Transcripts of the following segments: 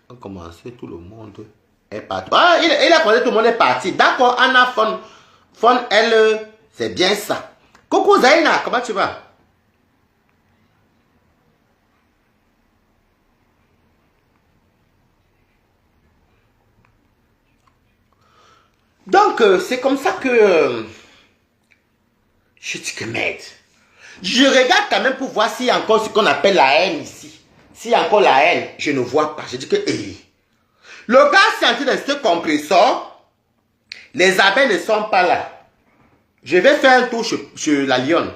On a commencé, tout le monde est parti. Ah, il a commencé, tout le monde est parti. D'accord, Anna Fon, elle, c'est bien ça. Coucou Zaina, comment tu vas? Donc, c'est comme ça que je dis que merde. Je regarde quand même pour voir s'il y a encore ce qu'on appelle la haine ici. S'il y a encore la haine, je ne vois pas. Je dis que, le gars c'est en train de ce compresseur. Les abeilles ne sont pas là. Je vais faire un tour sur la lionne.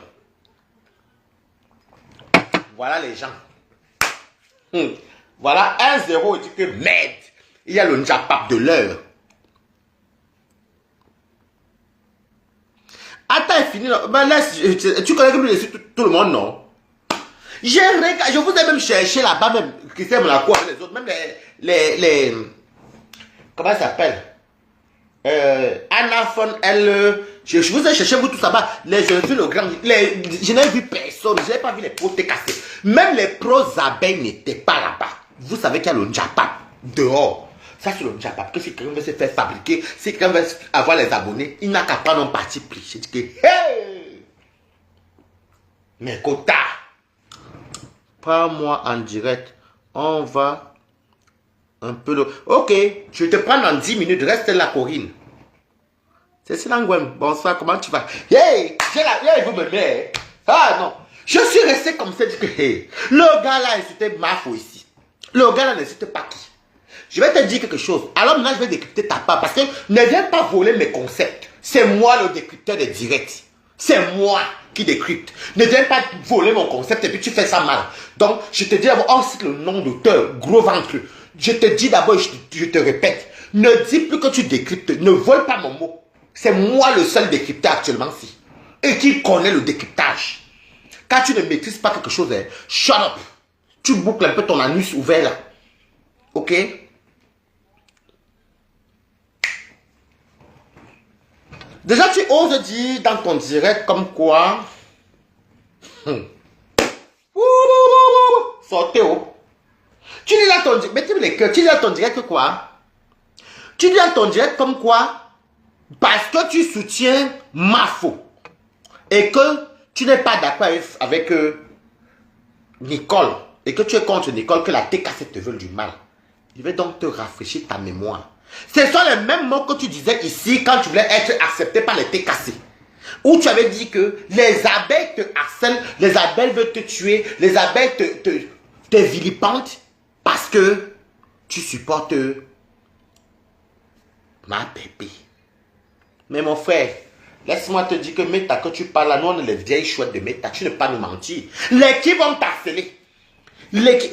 Voilà les gens. Voilà 1-0. Je dis que merde. Il y a le njapap de l'heure. Attends, fini. Ben laisse, tu connais que tout le monde, non? Je vous ai même cherché là-bas, même Christian Monaco, les autres, même les comment ça s'appelle? Anna Fon, elle, je vous ai cherché, vous tous là-bas, les jeunes filles, le grand, je n'ai vu personne, je n'ai pas vu les potes cassés. Même les pros abeilles n'étaient pas là-bas. Vous savez qu'il y a le njapap dehors. Ça, c'est le njapap. Que si quelqu'un veut se faire fabriquer, si quelqu'un veut avoir les abonnés, il n'a qu'à prendre un parti pris. Je dis que, hey! Mais Kota, prends-moi en direct. On va un peu de... Ok, je te prends dans 10 minutes. Reste là, Corinne. C'est Silangwen. Bonsoir, comment tu vas? Hey, vous me mettez. Ah non. Je suis resté comme ça. Hey. Le gars là, c'était Mafo ici. Le gars là, ne c'était pas qui. Je vais te dire quelque chose. Alors maintenant, je vais décrypter ta part. Parce que ne viens pas voler mes concepts. C'est moi le décrypteur des directs. C'est moi qui décrypte. Ne viens pas voler mon concept et puis tu fais ça mal. Donc, je te dis d'abord, on cite le nom d'auteur, gros ventre. Je te dis d'abord, je te répète, ne dis plus que tu décryptes. Ne vole pas mon mot. C'est moi le seul décrypteur actuellement ici. Et qui connaît le décryptage. Quand tu ne maîtrises pas quelque chose, hein, shut up. Tu boucles un peu ton anus ouvert là. Ok? Déjà, tu oses dire dans ton direct comme quoi... Sortez où? Tu dis dans ton direct... Mettez les cœurs. Tu dis dans ton direct quoi? Tu dis dans ton direct comme quoi? Parce que tu soutiens Mafo. Et que tu n'es pas d'accord avec Nicole. Et que tu es contre Nicole, que la TKC te veut du mal. Je vais donc te rafraîchir ta mémoire. Ce sont les mêmes mots que tu disais ici quand tu voulais être accepté par les TKC. Où tu avais dit que les abeilles te harcèlent, les abeilles veulent te tuer, les abeilles te vilipendent parce que tu supportes ma bébé. Mais mon frère, laisse-moi te dire que Meta, que tu parles là, nous on est les vieilles chouettes de Meta, tu ne peux pas nous mentir. Les qui vont t'harceler.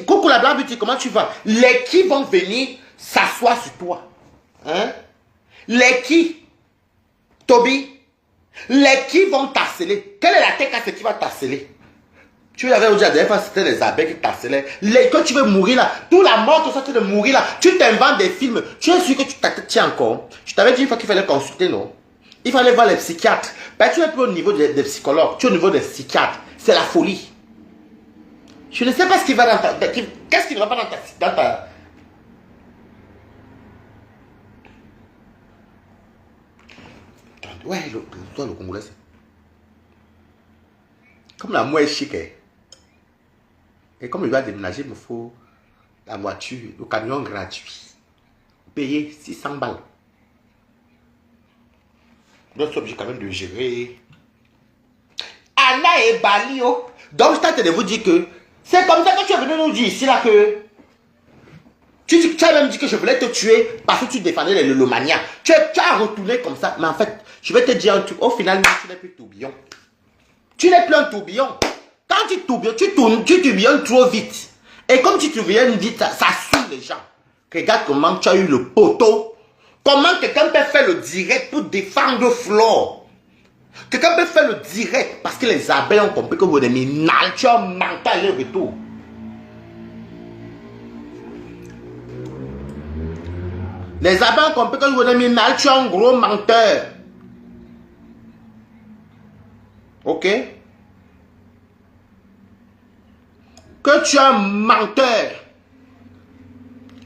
Coucou la blanc beauty, comment tu vas? Les qui vont venir s'asseoir sur toi. Hein? Les qui? Toby? Les qui vont t'harceler? Quelle est la TKC qui va t'harceler? Tu avais dit la dernière fois, c'était les abeilles qui t'harcelaient. Quand tu veux mourir là, toute la mort, tout ça, tu veux mourir là, tu t'inventes des films. Tu es sûr que tu tiens encore? Je t'avais dit une fois qu'il fallait consulter, non? Il fallait voir les psychiatres. Ben, tu n'es plus au niveau des psychologues, tu es au niveau des psychiatres. C'est la folie. Je ne sais pas ce qui va dans ta... Qu'est-ce qui ne va pas dans ta... Ouais, le Congolais, c'est... Comme la mouette chic, hein. Et comme il va déménager, il me faut la voiture, le camion gratuit. Payer 600 balles. Donc, je suis obligé quand même de gérer. Anna et Balio. Donc, je tente de vous dire que c'est comme ça que tu es venu nous dire ici là que tu as même dit que je voulais te tuer parce que tu défendais le mania. Tu as retourné comme ça. Mais en fait, je vais te dire un truc. Au final, tu n'es plus tourbillon. Tu n'es plus un tourbillon. Quand tu tourbillonnes, tu tourbillonnes trop vite. Et comme tu tourbillonnes vite, ça saoule les gens. Regarde comment tu as eu le poteau. Comment quelqu'un peut faire le direct pour défendre Flore. Quelqu'un peut faire le direct parce que les abeilles ont compris que vous êtes des natures mentales et retour. Les abeilles ont compris que vous êtes des natures en gros menteurs. Ok? Que tu es un menteur.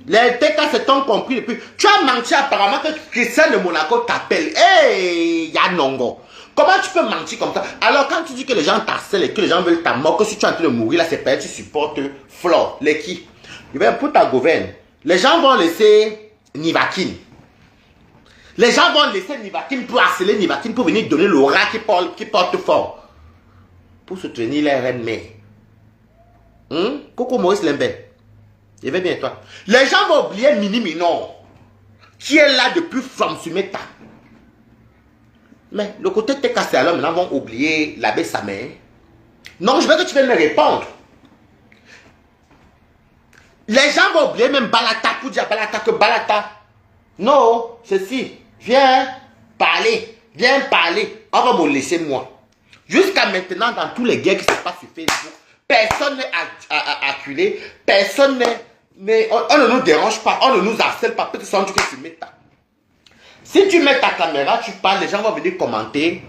Les TK se t'ont compris depuis. Tu as menti apparemment que Christian de Monaco t'appelle. Hey, Yanongo. Comment tu peux mentir comme ça? Alors quand tu dis que les gens t'harcèlent et que les gens veulent ta mort, que si tu es en train de mourir, là c'est pas tu supportes Flore, les qui? Pour ta gouverne, les gens vont laisser Nivakin. Les gens vont laisser Nivakin pour harceler Nivakin, pour venir donner l'aura qui porte fort. Pour soutenir les reines mères. Coucou Maurice Lembel. Je vais bien toi. Les gens vont oublier Mini Minor, qui est là depuis From Sumeta. Mais le côté t'es cassé alors maintenant vont oublier l'abbé sa mère. Non, je veux que tu viennes me répondre. Les gens vont oublier même Balata pour dire à Balata que Balata. Non, ceci. Viens parler. Viens parler. On va me laisser moi. Jusqu'à maintenant, dans tous les guerres qui se passent sur Facebook, personne n'est acculé. Personne n'est. On ne nous dérange pas. On ne nous harcèle pas. Peut-être sans que tu mettes ta. Si tu mets ta caméra, tu parles, les gens vont venir commenter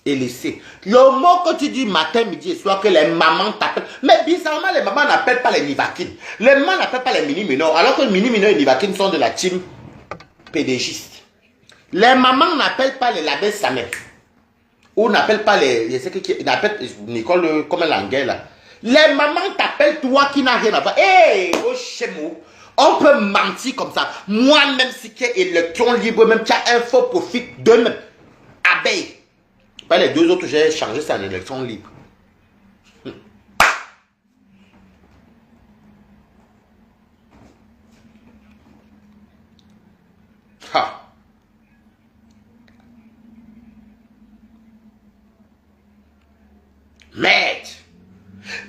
et laisser. Le mot que tu dis matin, midi et soir, que les mamans t'appellent. Mais bizarrement, les mamans n'appellent pas les Nivakin. Les mamans n'appellent pas les mini-minors. Alors que les mini-minors et les Nivakin sont de la team pédégiste. Les mamans n'appellent pas les labels Samet. Ou n'appellent pas les. Je sais qui n'appellent Nicole comme l'anglais là. Les mamans t'appellent toi qui n'as rien à voir. Hé, oh chémou. On peut mentir comme ça. Moi-même, si tu es électron libre, même tu as un faux profit de même. Abeille. Pas les deux autres, j'ai changé ça en électron libre. Ha. Merde.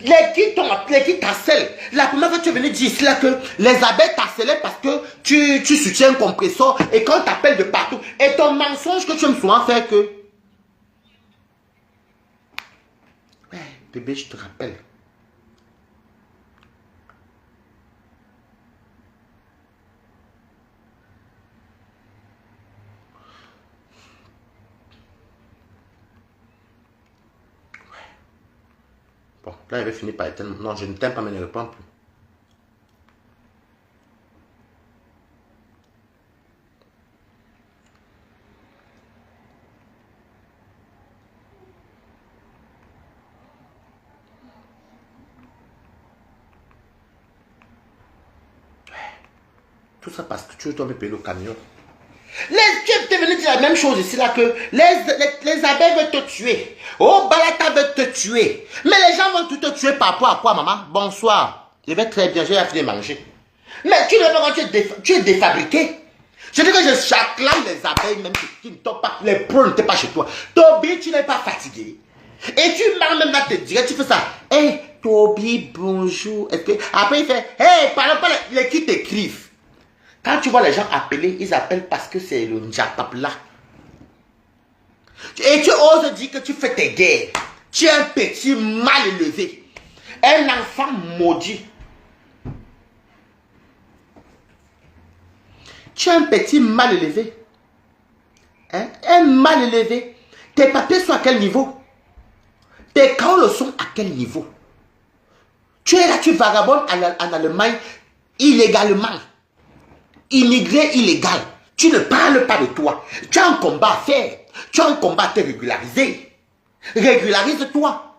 Les qui t'ont appelé, qui t'harcèlent. La première fois que tu es venu dire ici là que les abeilles t'harcèlent parce que tu soutiens un compresseur et qu'on t'appelle de partout. Et ton mensonge que tu aimes souvent faire que... Ouais, bébé, je te rappelle. Bon, là, il va finir par éteindre. Non, je ne t'aime pas, mais ne réponds plus. Tout ça parce que tu dois me payer le camion. Tu es venu dire la même chose ici là que les abeilles veulent te tuer. Oh, Balata veut te tuer. Mais les gens vont tout te tuer par rapport à quoi, maman? Bonsoir. Je vais très bien, j'ai fini de manger. Mais tu ne veux pas quand tu es défabriqué. Je dis que je j'acclame les abeilles même qui ne t'ont pas, les pros ne t'es pas chez toi. Toby, tu n'es pas fatigué. Et tu marres même là, te dirais, tu fais ça. Hey, Toby, bonjour. Après il fait, hey, parle pas les qui t'écrivent. Quand tu vois les gens appeler, ils appellent parce que c'est le Njapap là. Et tu oses dire que tu fais tes guerres. Tu es un petit mal élevé. Un enfant maudit. Tu es un petit mal élevé. Hein? Un mal élevé. Tes papiers sont à quel niveau? Tes carreaux le sont à quel niveau? Tu es là, tu vagabondes en Allemagne illégalement. Immigré illégal. Tu ne parles pas de toi. Tu as un combat à faire. Tu as un combat à te régulariser. Régularise-toi.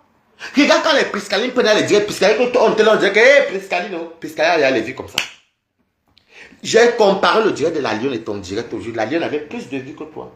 Regarde quand les Priscalines prenaient les directs. Priscaline, on te disait que, hé, Priscaline, non. Priscaline, elle les vues comme ça. J'ai comparé le direct de la Lyon et ton direct aujourd'hui. La Lyon avait plus de vues que toi.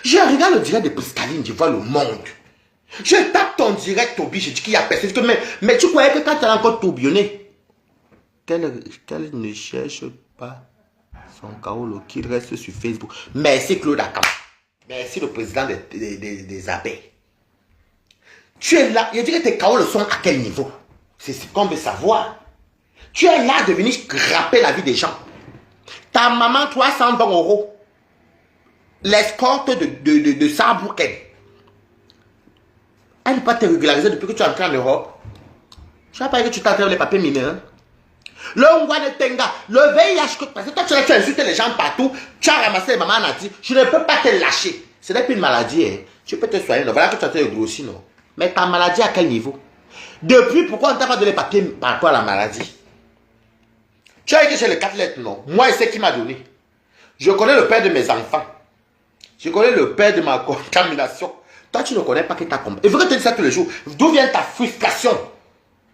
Je regarde le direct de Priscaline, je vois le monde. Je tape ton direct, Toby, je dis qu'il y a personne. Mais tu croyais que quand tu as encore tourbillonné, qu'elle ne cherche pas son Kaolo qui reste sur Facebook. Merci Claude Akam. Merci le président des abeilles. Tu es là, je dis que tes Kaolo sont à quel niveau? C'est ce qu'on veut savoir. Tu es là de venir grapper la vie des gens. Ta maman, 320 €. L'escorte de Saarbrücken. Elle ne peut pas te régulariser depuis que tu es entré en Europe. Tu n'as pas dit que tu t'entraînes les papiers mineurs. Le Ngwane Tenga, le VIH, parce que toi tu as insulté les gens partout, tu as ramassé les mamans en Haïti, je ne peux pas te lâcher. Ce n'est plus une maladie, hein. Tu peux te soigner, non. Voilà que tu as été grossi, non. Mais ta maladie à quel niveau? Depuis, pourquoi on ne t'a pas donné les papiers par rapport à la maladie? Tu as dit que j'ai les 4 lettres, non. Moi, et c'est qui m'a donné. Je connais le père de mes enfants. Je connais le père de ma contamination. Toi, tu ne connais pas qui t'a compris. Il faut que tu te dises ça tous les jours. D'où vient ta frustration?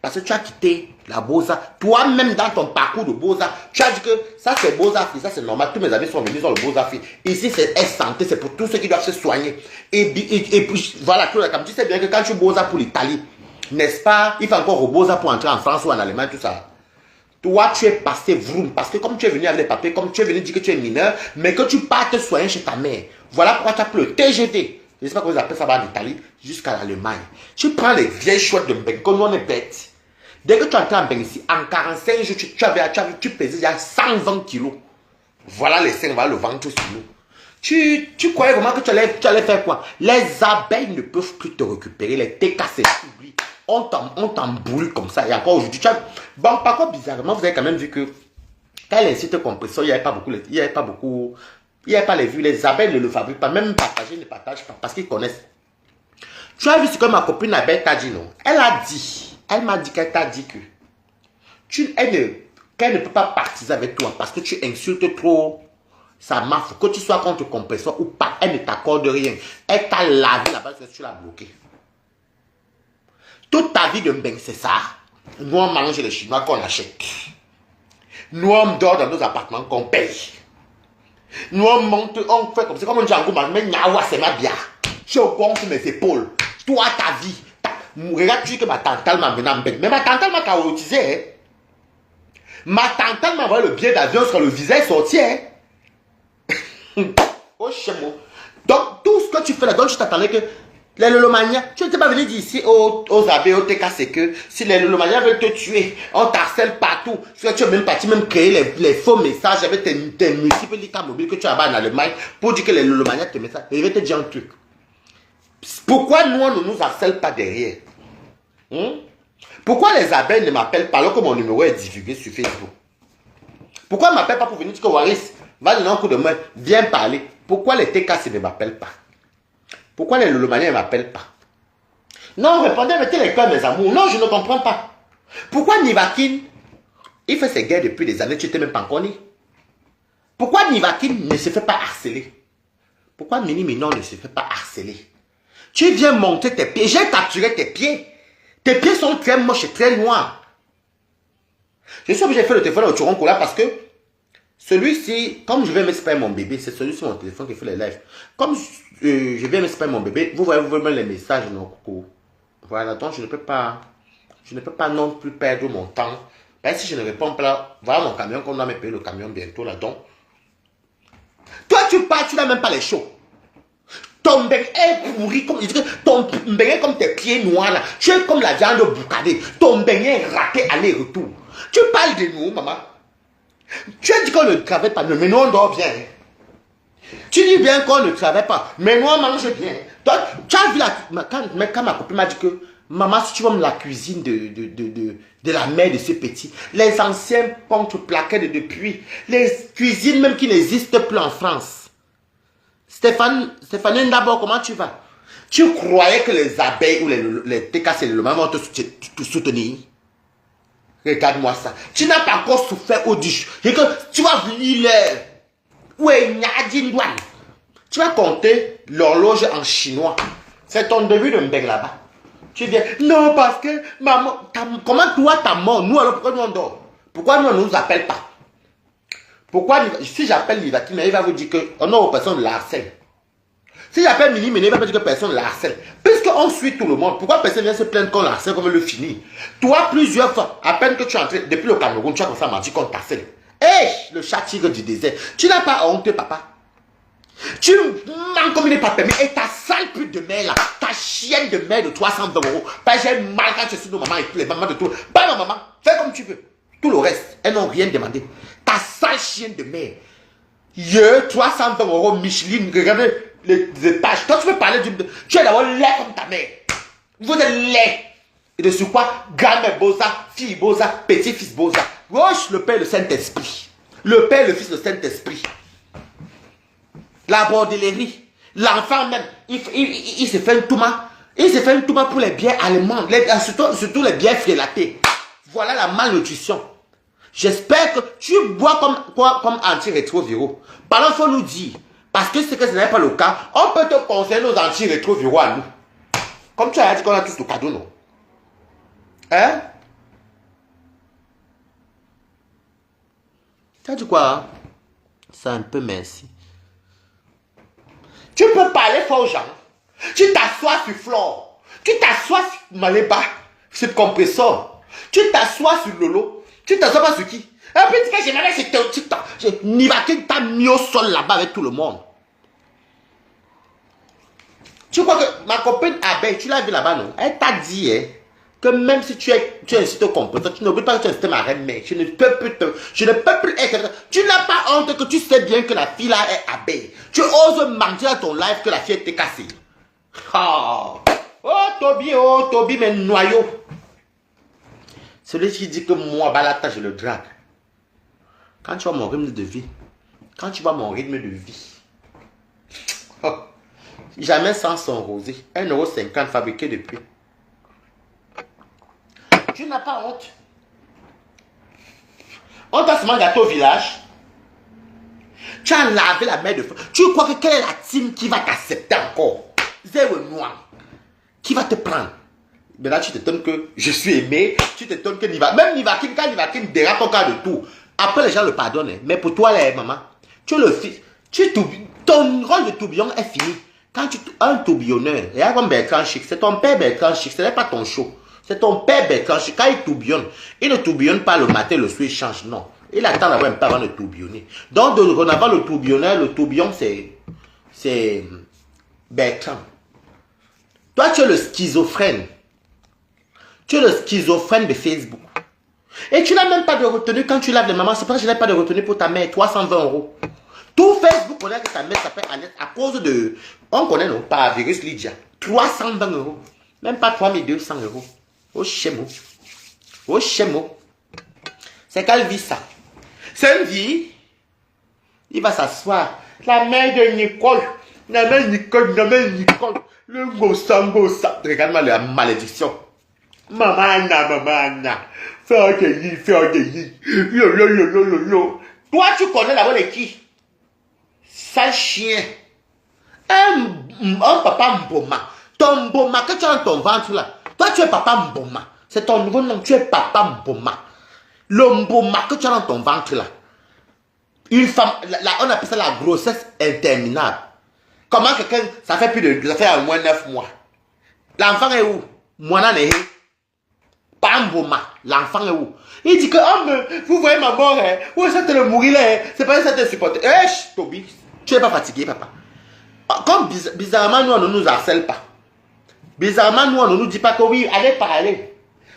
Parce que tu as quitté la Beaux-Arts. Toi-même, dans ton parcours de Beaux-Arts, tu as dit que ça, c'est Beaux-Arts, ça, c'est normal. Tous mes amis sont venus dans le Beaux-Arts. Ici, c'est S-Santé, c'est pour tous ceux qui doivent se soigner. Et puis, voilà, comme tu sais bien que quand tu es Beaux-Arts pour l'Italie, n'est-ce pas, il faut encore au Beaux-Arts pour entrer en France ou en Allemagne, tout ça. Toi, tu es passé vroom, parce que comme tu es venu avec les papiers, comme tu es venu dire que tu es mineur, mais que tu pars te soigner chez ta mère. Voilà pourquoi tu as pris le TGV. Je ne sais pas comment vous appelez ça en Italie, jusqu'à l'Allemagne. Tu prends les vieilles chouettes de Benko, nous on est bêtes. Dès que tu entres en Benko ici, en 45 jours, tu pesais déjà 120 kilos. Voilà les seins, voilà le ventre sur nous. Tu croyais vraiment que tu allais faire quoi? Les abeilles ne peuvent plus te récupérer, les TKC, oublie. On t'emboule comme ça. Et encore aujourd'hui, bon, par contre, bizarrement, vous avez quand même vu que quand les sites compresseurs, il n'y avait pas beaucoup, il n'y avait pas les vues. Les abeilles ne le fabriquent pas, même partager, ne partagent pas parce qu'ils connaissent. Tu as vu ce que ma copine Abel t'a dit, non? Elle m'a dit qu'elle t'a dit que qu'elle ne peut pas partir avec toi parce que tu insultes trop sa marque. Que tu sois contre le compresseur ou pas, elle ne t'accorde rien. Elle t'a lavé là-bas, tu l'as bloqué. Toute ta vie de Mbeng, c'est ça. Nous, on mange les Chinois qu'on achète. Nous, on dort dans nos appartements qu'on paye. Nous, on monte, on fait comme ça. Comme on dit en Gouman, mais Nyawa, c'est ma bien. Je gonfle mes épaules. Toi, ta vie. Regarde, tu dis que ma tante m'a mené en Mbeng. Mais ma tante m'a carotisé. Hein. Ma tante m'a envoyé le billet d'avion sur le visa sorti. Hein. Oh, chez moi. Donc, tout ce que tu fais là, donc, je t'attendais que. Les Lolomaniens, tu n'étais pas venu d'ici aux AB, au TK, c'est que si les Lolomaniens veulent te tuer, on t'harcèle partout. Tu es même parti même créer les faux messages avec tes multiples likas mobiles que tu as en Allemagne pour dire que les Lolomaniens te mettent ça. Et je vais te dire un truc. Pourquoi nous, on ne nous harcèle pas derrière? Pourquoi les abeilles ne m'appellent pas alors que mon numéro est divulgué sur Facebook? Pourquoi ils ne m'appellent pas pour venir dire que Waris, va donner un coup de main, viens parler? Pourquoi les TK ne m'appellent pas? Pourquoi les Lolomaniens ne m'appellent pas? Non, répondez, mettez les cœurs, mes amours. Non, je ne comprends pas. Pourquoi Nivakin, il fait ses guerres depuis des années, tu n'étais même pas encore né? Pourquoi Nivakin ne se fait pas harceler? Pourquoi Mini Minon ne se fait pas harceler? Tu viens monter tes pieds, j'ai capturé tes pieds. Tes pieds sont très moches et très noirs. Je suis obligé de faire le téléphone au Turon là parce que celui-ci, comme je vais m'exprimer mon bébé, c'est celui-ci mon téléphone qui fait les lives. Comme je viens m'exprimer mon bébé, vous voyez vous-même les messages, non, coucou. Voilà, donc je ne peux pas non plus perdre mon temps. Ben, si je ne réponds pas là, voilà mon camion, qu'on doit me payer le camion bientôt là, donc. Toi, tu pars, tu n'as même pas les chauds. Ton bec est pourri, comme ton bec est comme tes pieds noirs là. Tu es comme la viande boucadée. Ton bec est raté aller-retour. Tu parles de nous, maman. Tu as dit qu'on ne travaille pas, mais nous on dort bien. Tu dis bien qu'on ne travaille pas, mais nous on mange bien. Donc, tu as vu quand ma copine m'a dit que maman, si tu vas me la cuisine de la mère de ce petit, les anciens pontes plaquaient depuis, les cuisines même qui n'existent plus en France. Stéphanie, d'abord, comment tu vas? Tu croyais que les abeilles ou les TKC, le maman vont te soutenir? Regarde-moi ça. Tu n'as pas encore souffert au dish. Et que tu vas venir là. Ouais, Nyadindouane. Tu vas compter l'horloge en chinois. C'est ton début de Mbeng là-bas. Tu viens. Non, parce que maman. Comment toi t'as mort? Nous alors pourquoi nous on dort? Pourquoi nous on ne nous appelle pas? Pourquoi si j'appelle Livatine, il va vous dire que on a personne de la harcèle. Si j'appelle Mini Méné, il va me dire que personne ne la harcèle. Puisqu'on suit tout le monde, pourquoi personne vient se plaindre qu'on la harcèle comme le finit? Toi, plusieurs fois, à peine que tu es entré, depuis le Cameroun, tu as commencé à mentir qu'on t'harcèle. Hé, le chat tigre du désert. Tu n'as pas honte, papa. Tu manques comme il n'est pas permis. Et ta sale pute de mère là, ta chienne de mère de 300 €. Bah, j'ai mal quand je suis de maman et tous les mamans de tout. Bah, ma maman, fais comme tu veux. Tout le reste, elles n'ont rien demandé. Ta sale chienne de mère. 320 € Micheline, regardez les étages. Toi, tu peux parler d'une... Tu es d'abord laid comme ta mère. Vous êtes laid. Et de sur quoi? Grand-mère Boza, fille Boza, petit-fils Boza. Roche, le Père, le Saint-Esprit. Le Père, le Fils, le Saint-Esprit. La bordellerie. L'enfant même, il se fait un touma. Il se fait un touma pour les bières allemands. Surtout les bières frélatées. Voilà la malnutrition. J'espère que tu bois comme anti-rétroviraux. Par il faut nous dire. Parce que c'est que ce n'est pas le cas. On peut te conseiller nos anti-rétroviraux à nous. Comme tu as dit qu'on a tous le cadeau, non? Hein? Tu as dit quoi, hein? C'est un peu merci. Tu peux parler fort aux gens. Tu t'assois sur Flore. Tu t'assois sur Maléba, sur le compresseur. Tu t'assois sur Lolo. Tu t'assois pas sur qui? Et puis tu dis que j'aimerais que c'était TikTok. Nivakin t'a mis au sol là-bas avec tout le monde. Tu crois que ma copine Abeille, tu l'as vu là-bas, non? Elle t'a dit, hein, que même si tu es un site compétent, tu n'oublies pas que tu es un système à reine-mère. Je ne peux plus être... Tu n'as pas honte que tu sais bien que la fille là est Abeille. Tu oses mentir à ton live que la fille était cassée. Oh, Toby, mes noyaux. Celui qui dit que moi, Balata, je le drague. Quand tu vois mon rythme de vie, oh, jamais sans son rosé, 1,50 € fabriqué depuis. Tu n'as pas honte. On t'a seulement gâté au village. Tu as lavé la main de feu. Tu crois que quelle est la team qui va t'accepter encore? Zéro noir. Qui va te prendre? Maintenant, tu t'étonnes que je suis aimé. Tu t'étonnes que même Nivakin, quand Nivakin dérape ton cas de tout. Après, les gens le pardonnent. Hein. Mais pour toi, là, maman, tu es le fils. Ton rôle de tourbillon est fini. Quand tu un tourbillonneur, il y a comme Bertrand Chic. C'est ton père Bertrand Chic. Ce n'est pas ton show. C'est ton père Bertrand Chic. Quand il tourbillonne, il ne tourbillonne pas le matin, le soir, il change. Non. Il attend d'avoir un peu avant de tourbillonner. Donc, dorénavant, le tourbillonneur, le tourbillon, c'est Bertrand. Toi, tu es le schizophrène. Tu es le schizophrène de Facebook. Et tu n'as même pas de retenue quand tu laves les mamans. C'est parce que je n'ai pas de retenue pour ta mère. 320 €. Tout Facebook connaît que ta mère s'appelle Annette à cause de... On connaît, non? Par virus Lydia. 320 €. Même pas 3200 €. Oh, chémo. Oh, chémo. C'est quelle vie, ça? C'est une vie. Il va s'asseoir. La mère de Nicole. La mère Nicole. Le gossa. Regarde-moi la malédiction. Maman Anna. Fais des Yo. Toi, tu connais la voix de qui? Sale chien. Un papa Mboma. Ton Mboma que tu as dans ton ventre là. Toi, tu es papa Mboma. C'est ton nouveau nom. Tu es papa Mboma. Le Mboma que tu as dans ton ventre là. Une femme, on appelle ça la grossesse interminable. Comment quelqu'un, ça fait au moins 9 mois. L'enfant est où? Moi, n'est pas Mboma. L'enfant est où? Il dit que, oh, mais, vous voyez ma mort, hein? Où ça te le mourir là? Hein? C'est pas ça te supporter. Eh, Toby, tu n'es pas fatigué, papa. Comme bizarrement, nous, on ne nous harcèle pas. Bizarrement, nous, on ne nous dit pas que oui, allez parler.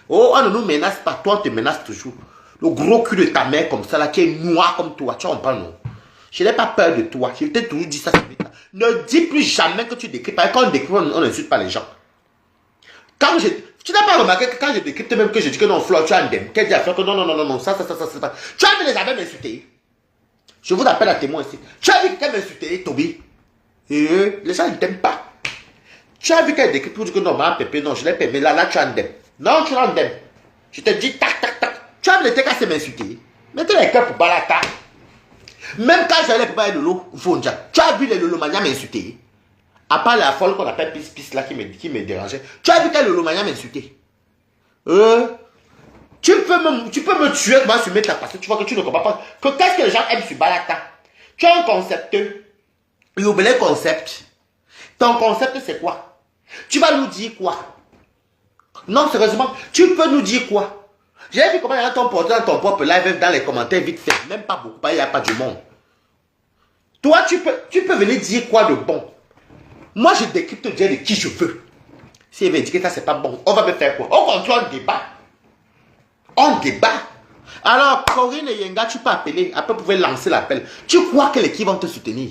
Oh, on ne nous menace pas. Toi, on te menace toujours. Le gros cul de ta mère comme ça, là, qui est noir comme toi. Tu comprends, non? Je n'ai pas peur de toi. Je t'ai toujours dit ça. Ne dis plus jamais que tu décryptes. Parce que quand on décrypte, on n'insulte pas les gens. Tu n'as pas remarqué que quand je décrypte même que je dis que non, Flore, tu as un dème. Qu'elle dit à Flore que non, ça, c'est pas. Tu as vu les abeilles m'insulter. Je vous appelle à témoin ici. Tu as vu qu'elle m'insulter, Toby. Les gens ne t'aiment pas. Tu as vu qu'elle décrypte pour dire que non, ma pépé, non, je l'ai payé. Mais là, tu as un dème. Non, tu as un dème. Je te dis, tac. Tu as vu les TK m'insulter. Mettez les cœurs pour Balata. Même quand j'allais pour parler de l'eau, Fonja, tu as vu les Lolomania m'insulter. À part la folle qu'on appelle Pis là qui me dérangeait. Tu as vu quel Lolomania m'insulter. Tu peux me tuer moi sur mettre la parce que tu vois que tu ne comprends pas. Que qu'est-ce que les gens aiment sur Balata? Tu as un concept. Il oublie le concept. Ton concept c'est quoi? Tu vas nous dire quoi? Non, sérieusement, tu peux nous dire quoi? J'ai vu comment il y a ton portrait dans ton propre live, dans les commentaires vite fait. Même pas beaucoup, il n'y a pas du monde. Toi, tu peux venir dire quoi de bon? Moi, je décrypte dire de qui je veux. Si elle veut dire que ça, c'est pas bon, on va me faire quoi? On contrôle le débat. On débat. Alors, Corinne et Yenga, tu peux appeler. Après, vous pouvez lancer l'appel. Tu crois que l'équipe vont te soutenir?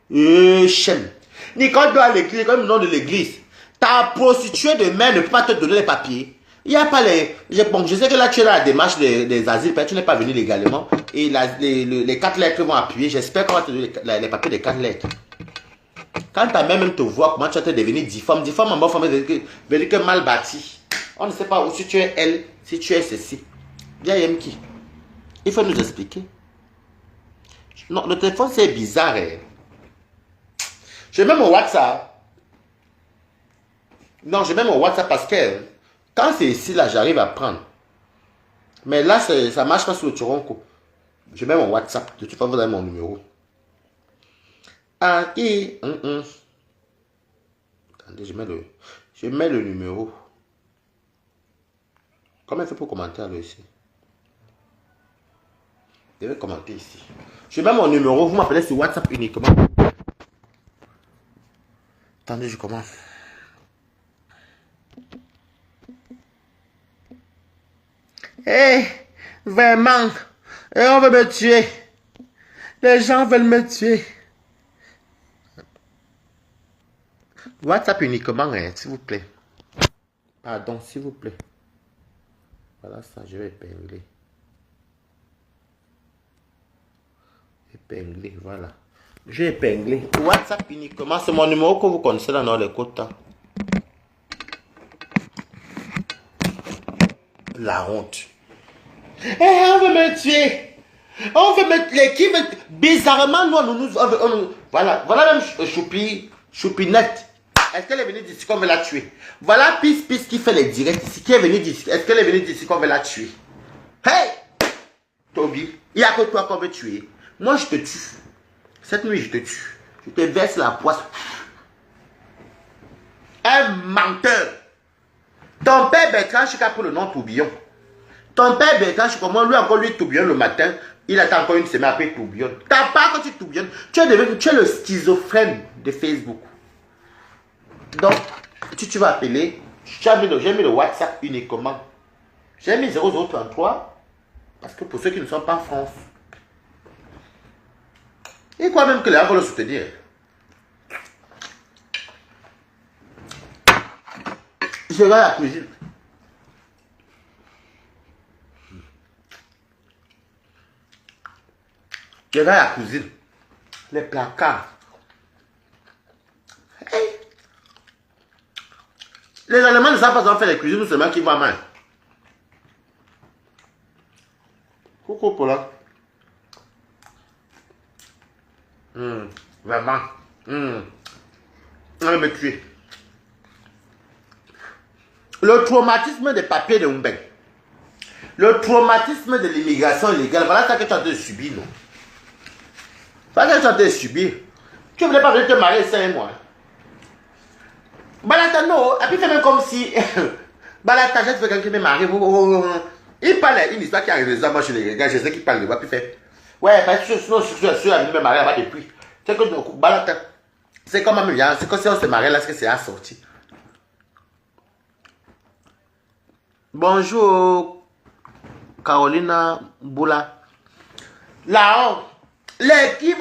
Chem. Nicole doit à l'église, comme le nom de l'église. Ta prostituée de mère ne peut pas te donner les papiers. Il n'y a pas les... Bon, je sais que là, tu es dans la démarche des asiles, tu n'es pas venu légalement. Et les 4 lettres vont appuyer. J'espère qu'on va te donner les papiers des 4 lettres. Quand ta mère même te voit, comment tu vas te devenir difforme. Difforme en bonne forme, veut dire que mal bâti. On ne sait pas où si tu es elle, si tu es ceci. Bien, Yemki. Il faut nous expliquer. Non, le téléphone, c'est bizarre. Hein. Je mets mon WhatsApp. Non, je mets mon WhatsApp parce que quand c'est ici, là, j'arrive à prendre. Mais là, ça ne marche pas sur le Toronto. Je mets mon WhatsApp. De toute façon, vous avez mon numéro. Ah, qui? Attendez, je mets le numéro. Comment il fait pour commenter alors ici? Je vais commenter ici. Je mets mon numéro. Vous m'appelez sur WhatsApp uniquement. Attendez, je commence. Eh, vraiment, on veut me tuer. Les gens veulent me tuer. WhatsApp uniquement, hein, s'il vous plaît. Pardon, s'il vous plaît. Voilà ça, je vais épingler. Épingler, voilà. J'ai épinglé. WhatsApp uniquement, c'est mon numéro que vous connaissez dans les quotas. La honte. Eh, on veut me tuer. On veut me... L'équipe... Bizarrement, voilà même Choupinette. Est-ce qu'elle est venue d'ici qu'on veut la tuer? Voilà Pis qui fait les directs ici. Qui est venu d'ici? Est-ce qu'elle est venue d'ici qu'on veut la tuer? Hey! Toby, il n'y a que toi qu'on veut tuer. Moi, je te tue. Cette nuit, je te tue. Je te verse la poisse. Un menteur. Ton père Bertrand, je sais pour le nom Tourbillon. Ton père Bertrand, je sais comment lui encore lui tourbillonne le matin. Il attend encore une semaine après tourbillonne. T'as pas quand tu tourbillonnes. Tu es le schizophrène de Facebook. Donc, tu vas appeler. J'ai mis le WhatsApp uniquement. J'ai mis 0033. Parce que pour ceux qui ne sont pas en France. Et quoi même que les gens vont le soutenir. Je vais à la cuisine. Je vais à la cuisine. Les placards. Hey. Les Allemands ne savent pas faire les cuisines, nous seulement qui vont mal. Coucou Paula. Vraiment. On va me tuer. Le traumatisme des papiers de Mbeng. Le traumatisme de l'immigration illégale. Voilà ça que tu as de subir, non? Voilà ça que tu as de subir. Tu ne voulais pas venir te marier 5 mois. Balata, non. Et puis, c'est même comme si. Balata, je te fais quelqu'un qui me marie. Il parle une histoire qui arrive moi chez les gars. Je sais qu'il parle de moi. Puis fait. Ouais, parce que sinon, je suis venu me marier là-bas depuis. C'est que Balata. C'est comme même. C'est comme si on se mariait là, parce que c'est assorti. Bonjour, Carolina Boula. Là, l'équipe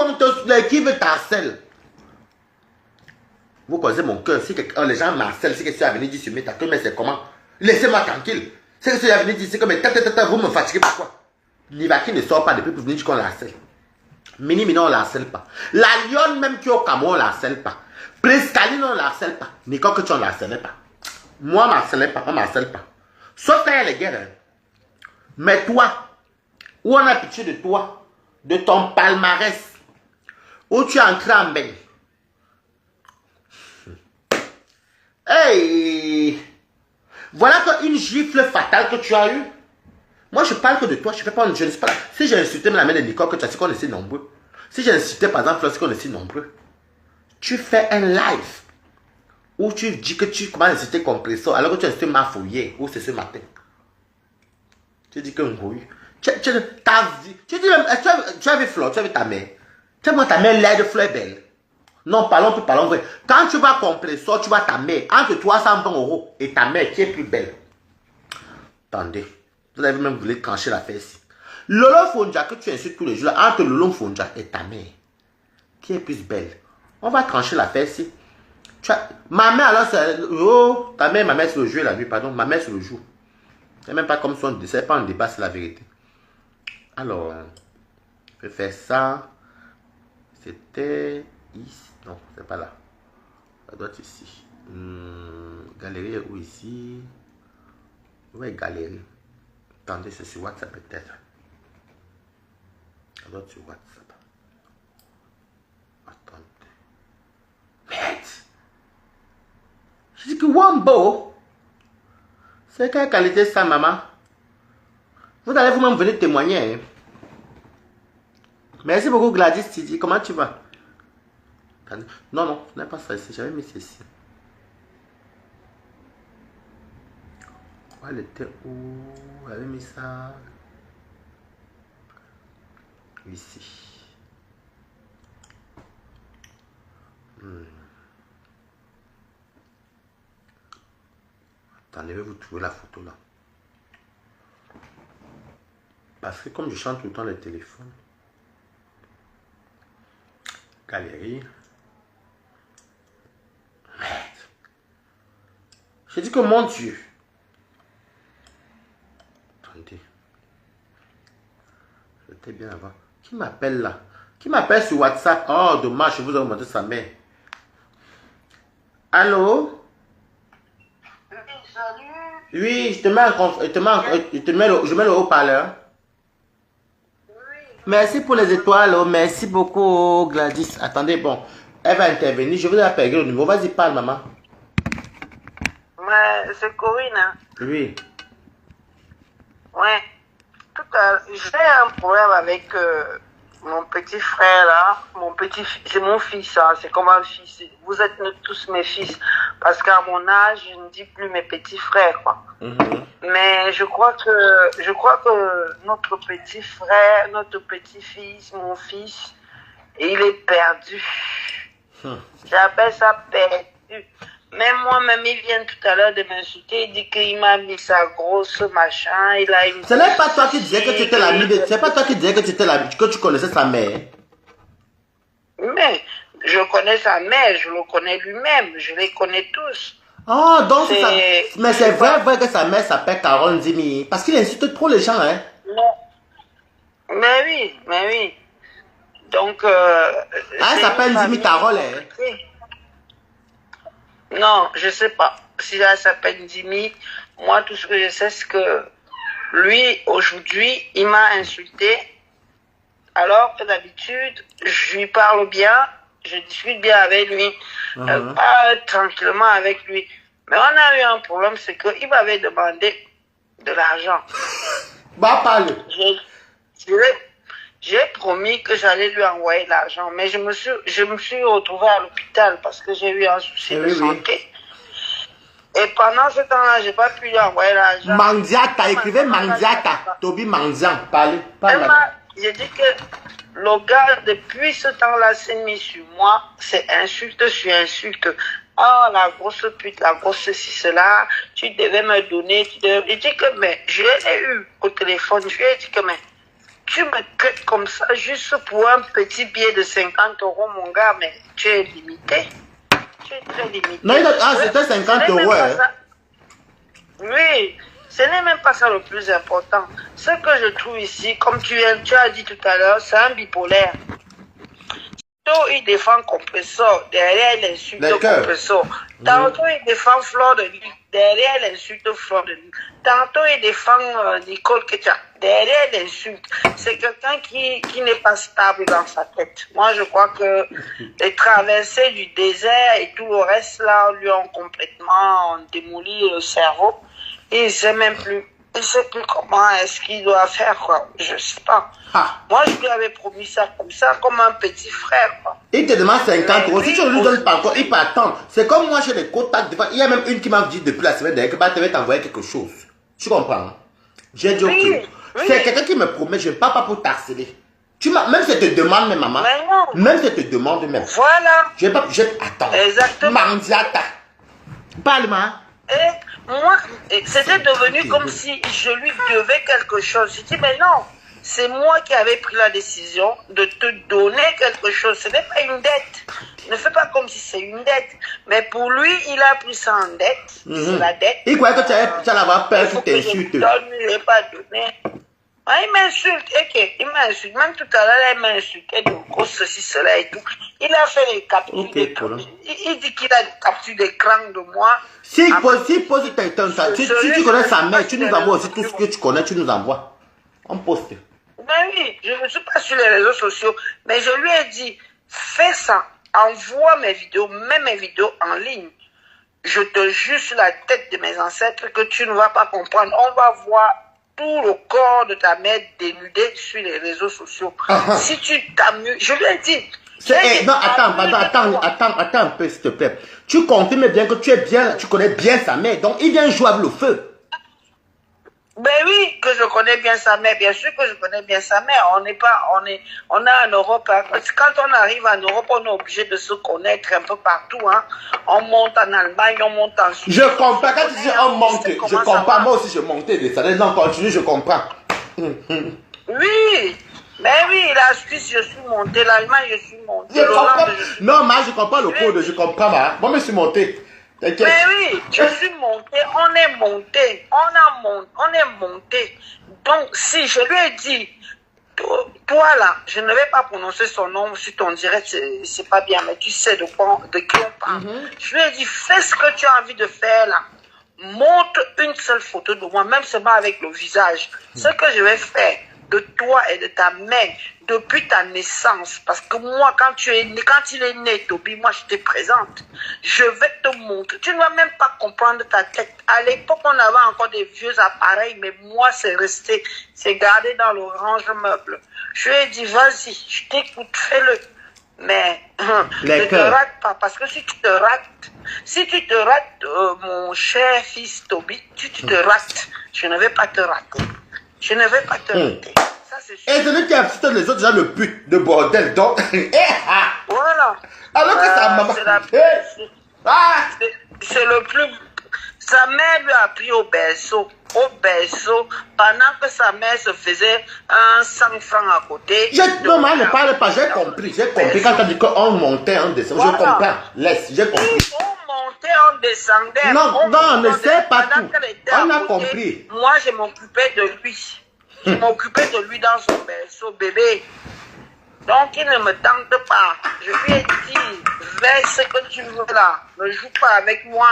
t'harcèle. Vous connaissez mon cœur. Si les gens m'harcèlent, c'est que tu as venu dire sur mes tatouages, mais c'est comment? Laissez-moi tranquille. C'est que tu as venu dire, c'est comme, vous me fatiguez pourquoi? Nivaki ne sort pas depuis pour venir dire qu'on l'harcèle. Mini, on ne l'harcèle pas. La lionne même qui est au Cameroun, on ne l'harcèle pas. Prescaline, on ne l'harcèle pas. Nicole, que tu ne l'harcèles pas. Moi, on ne m'harcèle pas, on ne m'harcèle pas. Sauf quand il y a les guerres. Mais toi, où on a pitié de toi, de ton palmarès, où tu es entré en bain. Hey! Voilà une gifle fatale que tu as eue. Moi, je parle que de toi, je ne sais pas. Si j'ai insulté la mère de Nicole, que tu as dit qu'on est si nombreux. Si j'ai insulté par exemple lorsqu'on est si nombreux. Tu fais un live. Où tu dis que tu commences à insulter compresseur alors que tu as insulté ma fouillée. Ou c'est ce matin. Tu dis que tu dis même, tu as vu Flore, tu as vu ta mère. Tu as vu ta mère laide, Flore est belle. Non, parlons vrai. Quand tu vas compresseur, tu vois ta mère. Entre 320 € et ta mère qui est plus belle. Attendez. Vous avez même voulu trancher la fesse. Lolo Fonja que tu insultes tous les jours, entre Lolo Fonja et ta mère, qui est plus belle? On va trancher l'affaire ici. Ma mère, alors, c'est... Oh, ta mère, ma mère, c'est le jour et la nuit, pardon. Ma mère, c'est le jour. C'est même pas comme son... C'est pas un débat, c'est la vérité. Alors, je vais faire ça. C'était ici. Non, c'est pas là. Ça doit être ici. Galerie ou ici? Ouais, galerie. Attendez, c'est sur WhatsApp peut-être. Ça doit être sur WhatsApp. Attendez. Merde! Je dis que Wambo, c'est quelle qualité ça, maman? Vous allez vous-même venir témoigner. Hein? Merci beaucoup, Gladys Tidi. Comment tu vas? Non, non, ce n'est pas ça ici. J'avais mis ceci. Elle était où? J'avais mis ça. Ici. Attendez, je vais vous trouver la photo là. Parce que comme je chante tout le temps le téléphone. Galerie. Merde. J'ai dit que mon Dieu. Attendez. C'était bien avant. Qui m'appelle là? Qui m'appelle sur WhatsApp? Oh, dommage, je vous ai montré sa mère. Allô? Oui, je mets le haut-parleur. Oui. Merci pour les étoiles. Oh, merci beaucoup, Gladys. Attendez, bon. Elle va intervenir. Je vous ai appelé le numéro. Vas-y, parle, maman. Mais c'est Corinne. Hein? Oui. Ouais. J'ai un problème avec mon petit frère là. C'est mon fils. Hein? C'est comme un fils. Vous êtes tous mes fils. Parce qu'à mon âge, je ne dis plus mes petits frères, quoi. Mais je crois que notre petit frère, notre petit-fils, mon fils, il est perdu. J'appelle ça perdu. Même moi-même, il vient tout à l'heure de m'insulter. Il dit qu'il m'a mis sa grosse machin. Il a une... Ce n'est pas toi qui disais que tu étais l'ami de... C'est pas toi qui disais que tu étais l'ami, que tu connaissais sa mère. Mais je connais sa mère, je le connais lui-même, je les connais tous. Oh, donc c'est ça. Mais c'est vrai que sa mère s'appelle Carole Dimi. Parce qu'il insulte trop les gens, hein. Non. Mais oui. Donc, elle s'appelle Dimi Carole, hein. Non, je sais pas. Si elle s'appelle Dimi, moi, tout ce que je sais, c'est que lui, aujourd'hui, il m'a insulté. Alors que d'habitude, je lui parle bien, je discute bien avec lui, tranquillement avec lui. Mais on a eu un problème, c'est qu'il m'avait demandé de l'argent. Bah, parle. J'ai promis que j'allais lui envoyer l'argent, mais je me suis retrouvée à l'hôpital parce que j'ai eu un souci de santé. Et pendant ce temps-là, je n'ai pas pu lui envoyer l'argent. Mandiata, écrivez Mandiata. Toby Mandian, parlez. J'ai dit que le gars, depuis ce temps-là, s'est mis sur moi. C'est insulte sur insulte. Oh, la grosse pute, la grosse ceci, cela. Tu devais me donner. J'ai dit que, mais, je l'ai eu au téléphone. Je lui ai dit que, mais, tu me traites comme ça juste pour un petit billet de 50 €, mon gars, mais tu es limité. Tu es très limité. Non, c'était 50 €. Hein. Oui. Ce n'est même pas ça le plus important. Ce que je trouve ici, comme tu as dit tout à l'heure, c'est un bipolaire. Tantôt il défend Compressor, derrière il insulte Compressor. Tantôt il défend Fleur de Lys, derrière il insulte Fleur de Lys. Tantôt il défend Nicole Ketcha, derrière il insulte. C'est quelqu'un qui n'est pas stable dans sa tête. Moi je crois que les traversées du désert et tout le reste là lui ont complètement démoli le cerveau. Il ne sait même plus. Il ne sait plus comment est-ce qu'il doit faire, quoi. Je ne sais pas. Moi, je lui avais promis ça comme ça, comme un petit frère, quoi. Il te demande 50 €. Si tu ne lui donnes pas encore, il peut attendre. C'est comme moi, j'ai des contacts. Il y a même une qui m'a dit depuis la semaine dernière que tu vas t'envoyer quelque chose. Tu comprends? J'ai dit ok. C'est quelqu'un qui me promet, je ne parle pas pour t'harceler. Même si elle te demande, même maman. Même si elle te demande, même. Voilà. Attends. Exactement. Mandiata. Parle-moi. Et moi, c'était devenu comme si je lui devais quelque chose. Je dis, mais non, c'est moi qui avais pris la décision de te donner quelque chose. Ce n'est pas une dette. Ne fais pas comme si c'est une dette. Mais pour lui, il a pris ça en dette. C'est la dette. Il croyait que tu allais avoir peur qu'il t'insulte. Je ne l'ai pas donné. Ah, il m'insulte, ok, il m'insulte. Même tout à l'heure, il m'a insulté de cause ceci, cela et tout. Il a fait les captures d'écran. Il dit qu'il a des captures d'écran de moi. Si tu connais sa mère, tu nous envoies aussi tout ce que tu connais, tu nous envoies. On poste. Ben oui, je ne suis pas sur les réseaux sociaux, mais je lui ai dit, fais ça, envoie mes vidéos, mets mes vidéos en ligne. Je te jure sur la tête de mes ancêtres que tu ne vas pas comprendre. On va voir tout le corps de ta mère dénudé sur les réseaux sociaux. Si tu t'amuses, je lui ai dit. Non, attends un peu, s'il te plaît. Tu confirmes bien que tu connais bien sa mère, donc il vient jouer avec le feu. Ben oui, que je connais bien sa mère, bien sûr que je connais bien sa mère. On est en Europe. Hein. Quand on arrive en Europe, on est obligé de se connaître un peu partout. Hein. On monte en Allemagne, on monte en Suisse. Je comprends, quand tu dis on monte, je comprends. Moi aussi, je montais des salaires. Non, continue, je comprends. Oui, mais oui, la Suisse, je suis monté, l'Allemagne, je suis monté. Je comprends. Non, mais je comprends le code, je comprends. Moi, je suis monté. Mais oui, je suis monté, on est monté, on est monté. Donc, si je lui ai dit, toi là, je ne vais pas prononcer son nom sur ton direct, c'est pas bien, mais tu sais de qui on parle. Je lui ai dit, fais ce que tu as envie de faire là. Montre une seule photo de moi, même seulement avec le visage. Ce que je vais faire de toi et de ta mère depuis ta naissance, parce que moi, quand il est né, Toby, moi je te présente, je vais te montrer. Tu ne vas même pas comprendre ta tête. À l'époque, on avait encore des vieux appareils, mais moi, c'est resté, c'est gardé dans le range-meuble. Je lui ai dit, vas-y, je t'écoute, fais-le. Mais ne te rate pas, parce que si tu te rates, mon cher fils Toby, tu te rates. Je ne vais pas te rater. Je ne vais pas te rater. Ça, c'est sûr. Et celui qui a assisté les autres, déjà le but de bordel. Donc, voilà. Alors que sa maman. C'est le plus. Sa mère lui a pris au berceau, pendant que sa mère se faisait un 100 francs à côté. Non, mais ne parle pas, j'ai compris. Quand tu as dit qu'on montait, on descendait, je comprends. Laisse, j'ai compris. Oui, on montait, on descendait. Non, on ne sait pas tout. On a compris. Moi, je m'occupais de lui. Je m'occupais de lui dans son berceau, bébé. Donc, il ne me tente pas. Je lui ai dit, fais ce que tu veux là. Ne joue pas avec moi.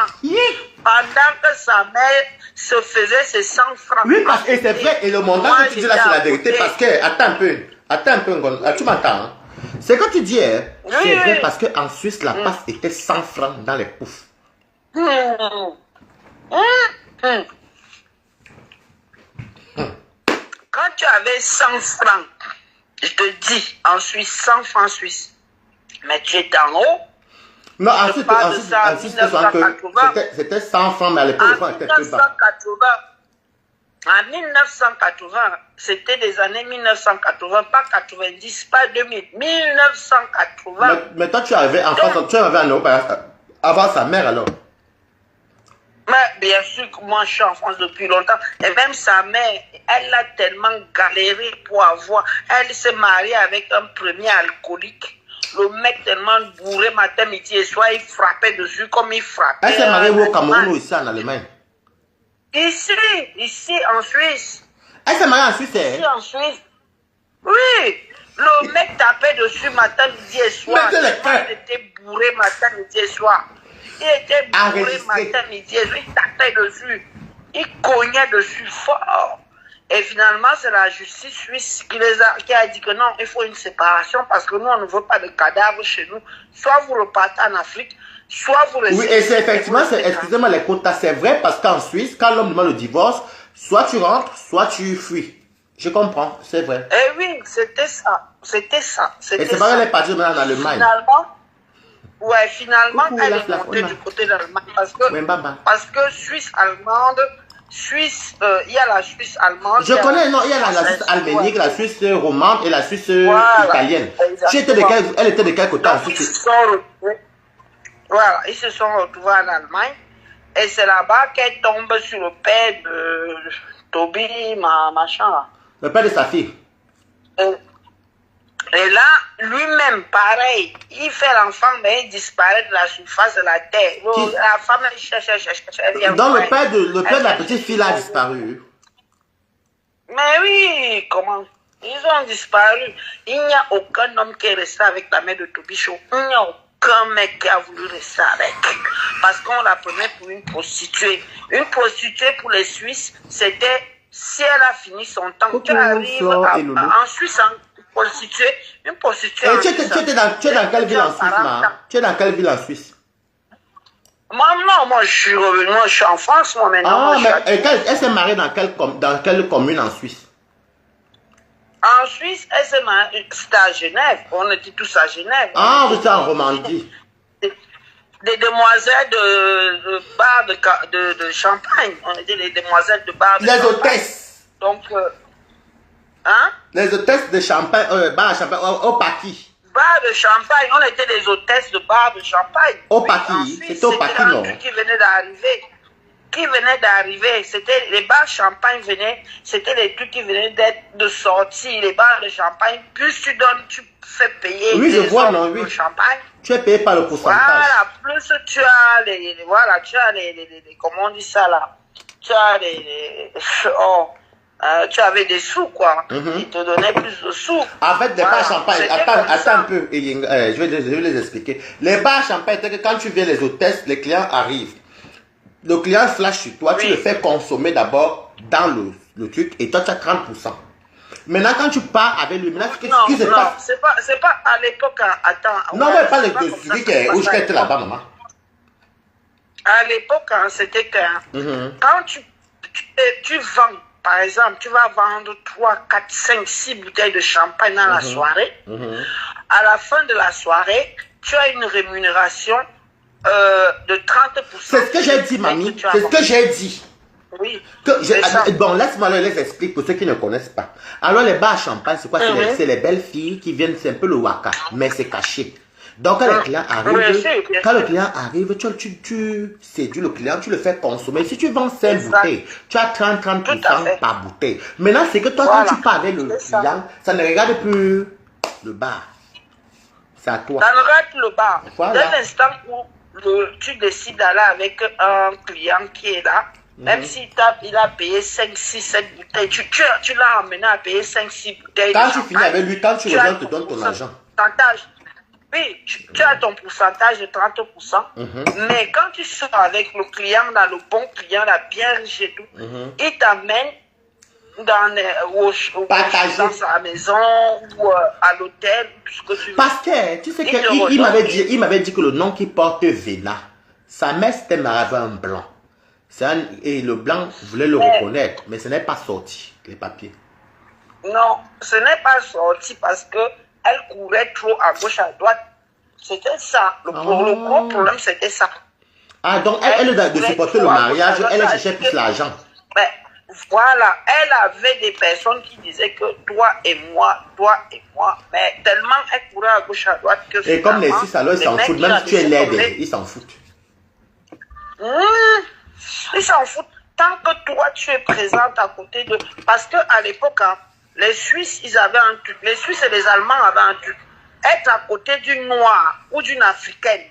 Pendant que sa mère se faisait ses 100 francs. Oui, parce que c'est vrai. Et le montant que tu dis là, c'est la vérité. Parce que, attends un peu, tu m'entends. Hein? C'est que tu dis, hein, c'est vrai parce qu'en Suisse, la passe était 100 francs dans les poufs. Quand tu avais 100 francs, je te dis, en Suisse, 100 francs suisses, mais tu étais en haut. Non, ensuite, c'était 100 francs, mais à l'époque, le franc était plus bas. En 1980, c'était des années 1980, pas 90, pas 2000, 1980. Mais toi, tu arrivais en France, tu arrivais en Europe avant sa mère alors. Mais bien sûr que moi je suis en France depuis longtemps. Et même sa mère, elle a tellement galéré pour avoir. Elle s'est mariée avec un premier alcoolique. Le mec tellement bourré matin, midi et soir, il frappait dessus comme il frappait. Elle s'est mariée au Cameroun ou ici en Allemagne? Ici en Suisse. Elle s'est mariée en Suisse? Ici en Suisse. Oui. Le mec tapait dessus matin, midi et soir. Il était bourré matin, midi et soir. Il était bourré matin, midi et soir. Il tapait dessus. Il cognait dessus fort. Et finalement, c'est la justice suisse qui a dit que non, il faut une séparation parce que nous, on ne veut pas de cadavres chez nous. Soit vous repartez en Afrique, soit vous restez... Oui, et c'est effectivement, excusez-moi les quotas, c'est vrai parce qu'en Suisse, quand l'homme demande le divorce, soit tu rentres, soit tu fuis. Je comprends, c'est vrai. Eh oui, c'était ça. C'était ça. Et c'est pas elle est partie maintenant en Allemagne. Finalement, elle est montée du côté d'Allemagne parce que Suisse allemande, il y a la Suisse allemande. Je connais, non, il y a la Suisse alménique, la Suisse romande et la Suisse italienne. Elle était de quel côté en Suisse? Voilà, ils se sont retrouvés en Allemagne et c'est là-bas qu'elle tombe sur le père de Toby, machin là. Le père de sa fille. Et là, lui-même, pareil, il fait l'enfant, mais il disparaît de la surface de la terre. Qui? La femme, elle cherche, elle vient Donc voir. le père de la petite fille a disparu. Mais oui, comment? Ils ont disparu. Il n'y a aucun homme qui est resté avec la mère de Tobicho. Il n'y a aucun mec qui a voulu rester avec. Parce qu'on la prenait pour une prostituée. Une prostituée pour les Suisses, c'était si elle a fini son temps. Coucou, Tu arrives en Suisse, une prostituée. Et tu es dans quelle ville en Suisse, ma? Tu es dans quelle ville en Suisse? Moi, je suis revenu, moi, je suis en France, moi, maintenant. Ah, mais elle s'est mariée dans quelle commune en Suisse? En Suisse, elle s'est mariée, c'était à Genève. On était tous à Genève. Ah, vous êtes en Romandie. Des demoiselles de bar de champagne. On était les demoiselles de bar de Les champagne. hôtesses. Donc, hein? Les hôtesses de champagne, bar à champagne, au Paki. Bar de champagne, on était des hôtesses de bar de champagne. Au Paki, c'était au Paki, non? Qui venait d'arriver. C'était les bars de champagne venaient, c'était les trucs qui venaient de sortir, les bars de champagne. Plus tu donnes, tu fais payer. Oui, je vois, non, oui. De champagne. Tu es payé par le pourcentage. Voilà, plus tu as comment on dit ça là? Tu as tu avais des sous, quoi. Ils te donnaient plus de sous. En fait, les bars à champagne, attends un peu, je vais les expliquer. Les bars à champagne, c'est que quand tu viens les hôtesses, les clients arrivent. Le client flash sur toi, tu le fais consommer d'abord dans le truc et toi tu as 30%. Maintenant quand tu pars avec lui, maintenant ce qui se passe. C'est pas à l'époque, attends. Non, mais pas de celui où je était là-bas, maman. À l'époque, c'était que quand tu vends, par exemple, tu vas vendre 3, 4, 5, 6 bouteilles de champagne dans la soirée. À la fin de la soirée, tu as une rémunération de 30%. C'est ce que j'ai dit, mamie. C'est ce que j'ai dit. Oui. Bon, laisse-moi les expliquer pour ceux qui ne connaissent pas. Alors, les bars à champagne, c'est quoi? C'est les belles filles qui viennent, c'est un peu le waka, mais c'est caché. Donc, quand le client arrive, tu séduis le client, tu le fais consommer. Si tu vends 5 bouteilles, tu as 30% par bouteille. Maintenant, c'est que toi, quand tu pars avec le client, ça ne regarde plus le bar. C'est à toi. Ça ne regarde plus le bar. Voilà. Dès l'instant où tu décides d'aller avec un client qui est là, même s'il a payé 5, 6, 7 bouteilles, tu l'as emmené à payer 5, 6 bouteilles. Quand tu finis avec lui, quand tu reviens, te donne ton argent. Oui, tu as ton pourcentage de 30%, mais quand tu sors avec le client, dans le bon client, la bien riche et tout, il t'amène dans la maison ou à l'hôtel, tout ce que tu veux. Parce que, tu sais qu'il m'avait dit que le nom qu'il porte Vena, sa mère c'était mariée un blanc. Et le blanc voulait le reconnaître, mais ce n'est pas sorti, les papiers. Non, ce n'est pas sorti parce que elle courait trop à gauche, à droite. C'était ça. Le gros problème, c'était ça. Ah, donc elle de supporter le mariage, elle cherchait plus l'argent. Mais voilà, elle avait des personnes qui disaient que toi et moi, mais tellement elle courait à gauche, à droite que... Et comme les Suisses, alors ils s'en foutent, même si tu es laide, ils s'en foutent. Ils s'en foutent. Tant que toi, tu es présente à côté de... Parce qu'à l'époque, les Suisses, ils avaient un truc. Les Suisses et les Allemands avaient un truc. Être à côté d'une Noire ou d'une Africaine,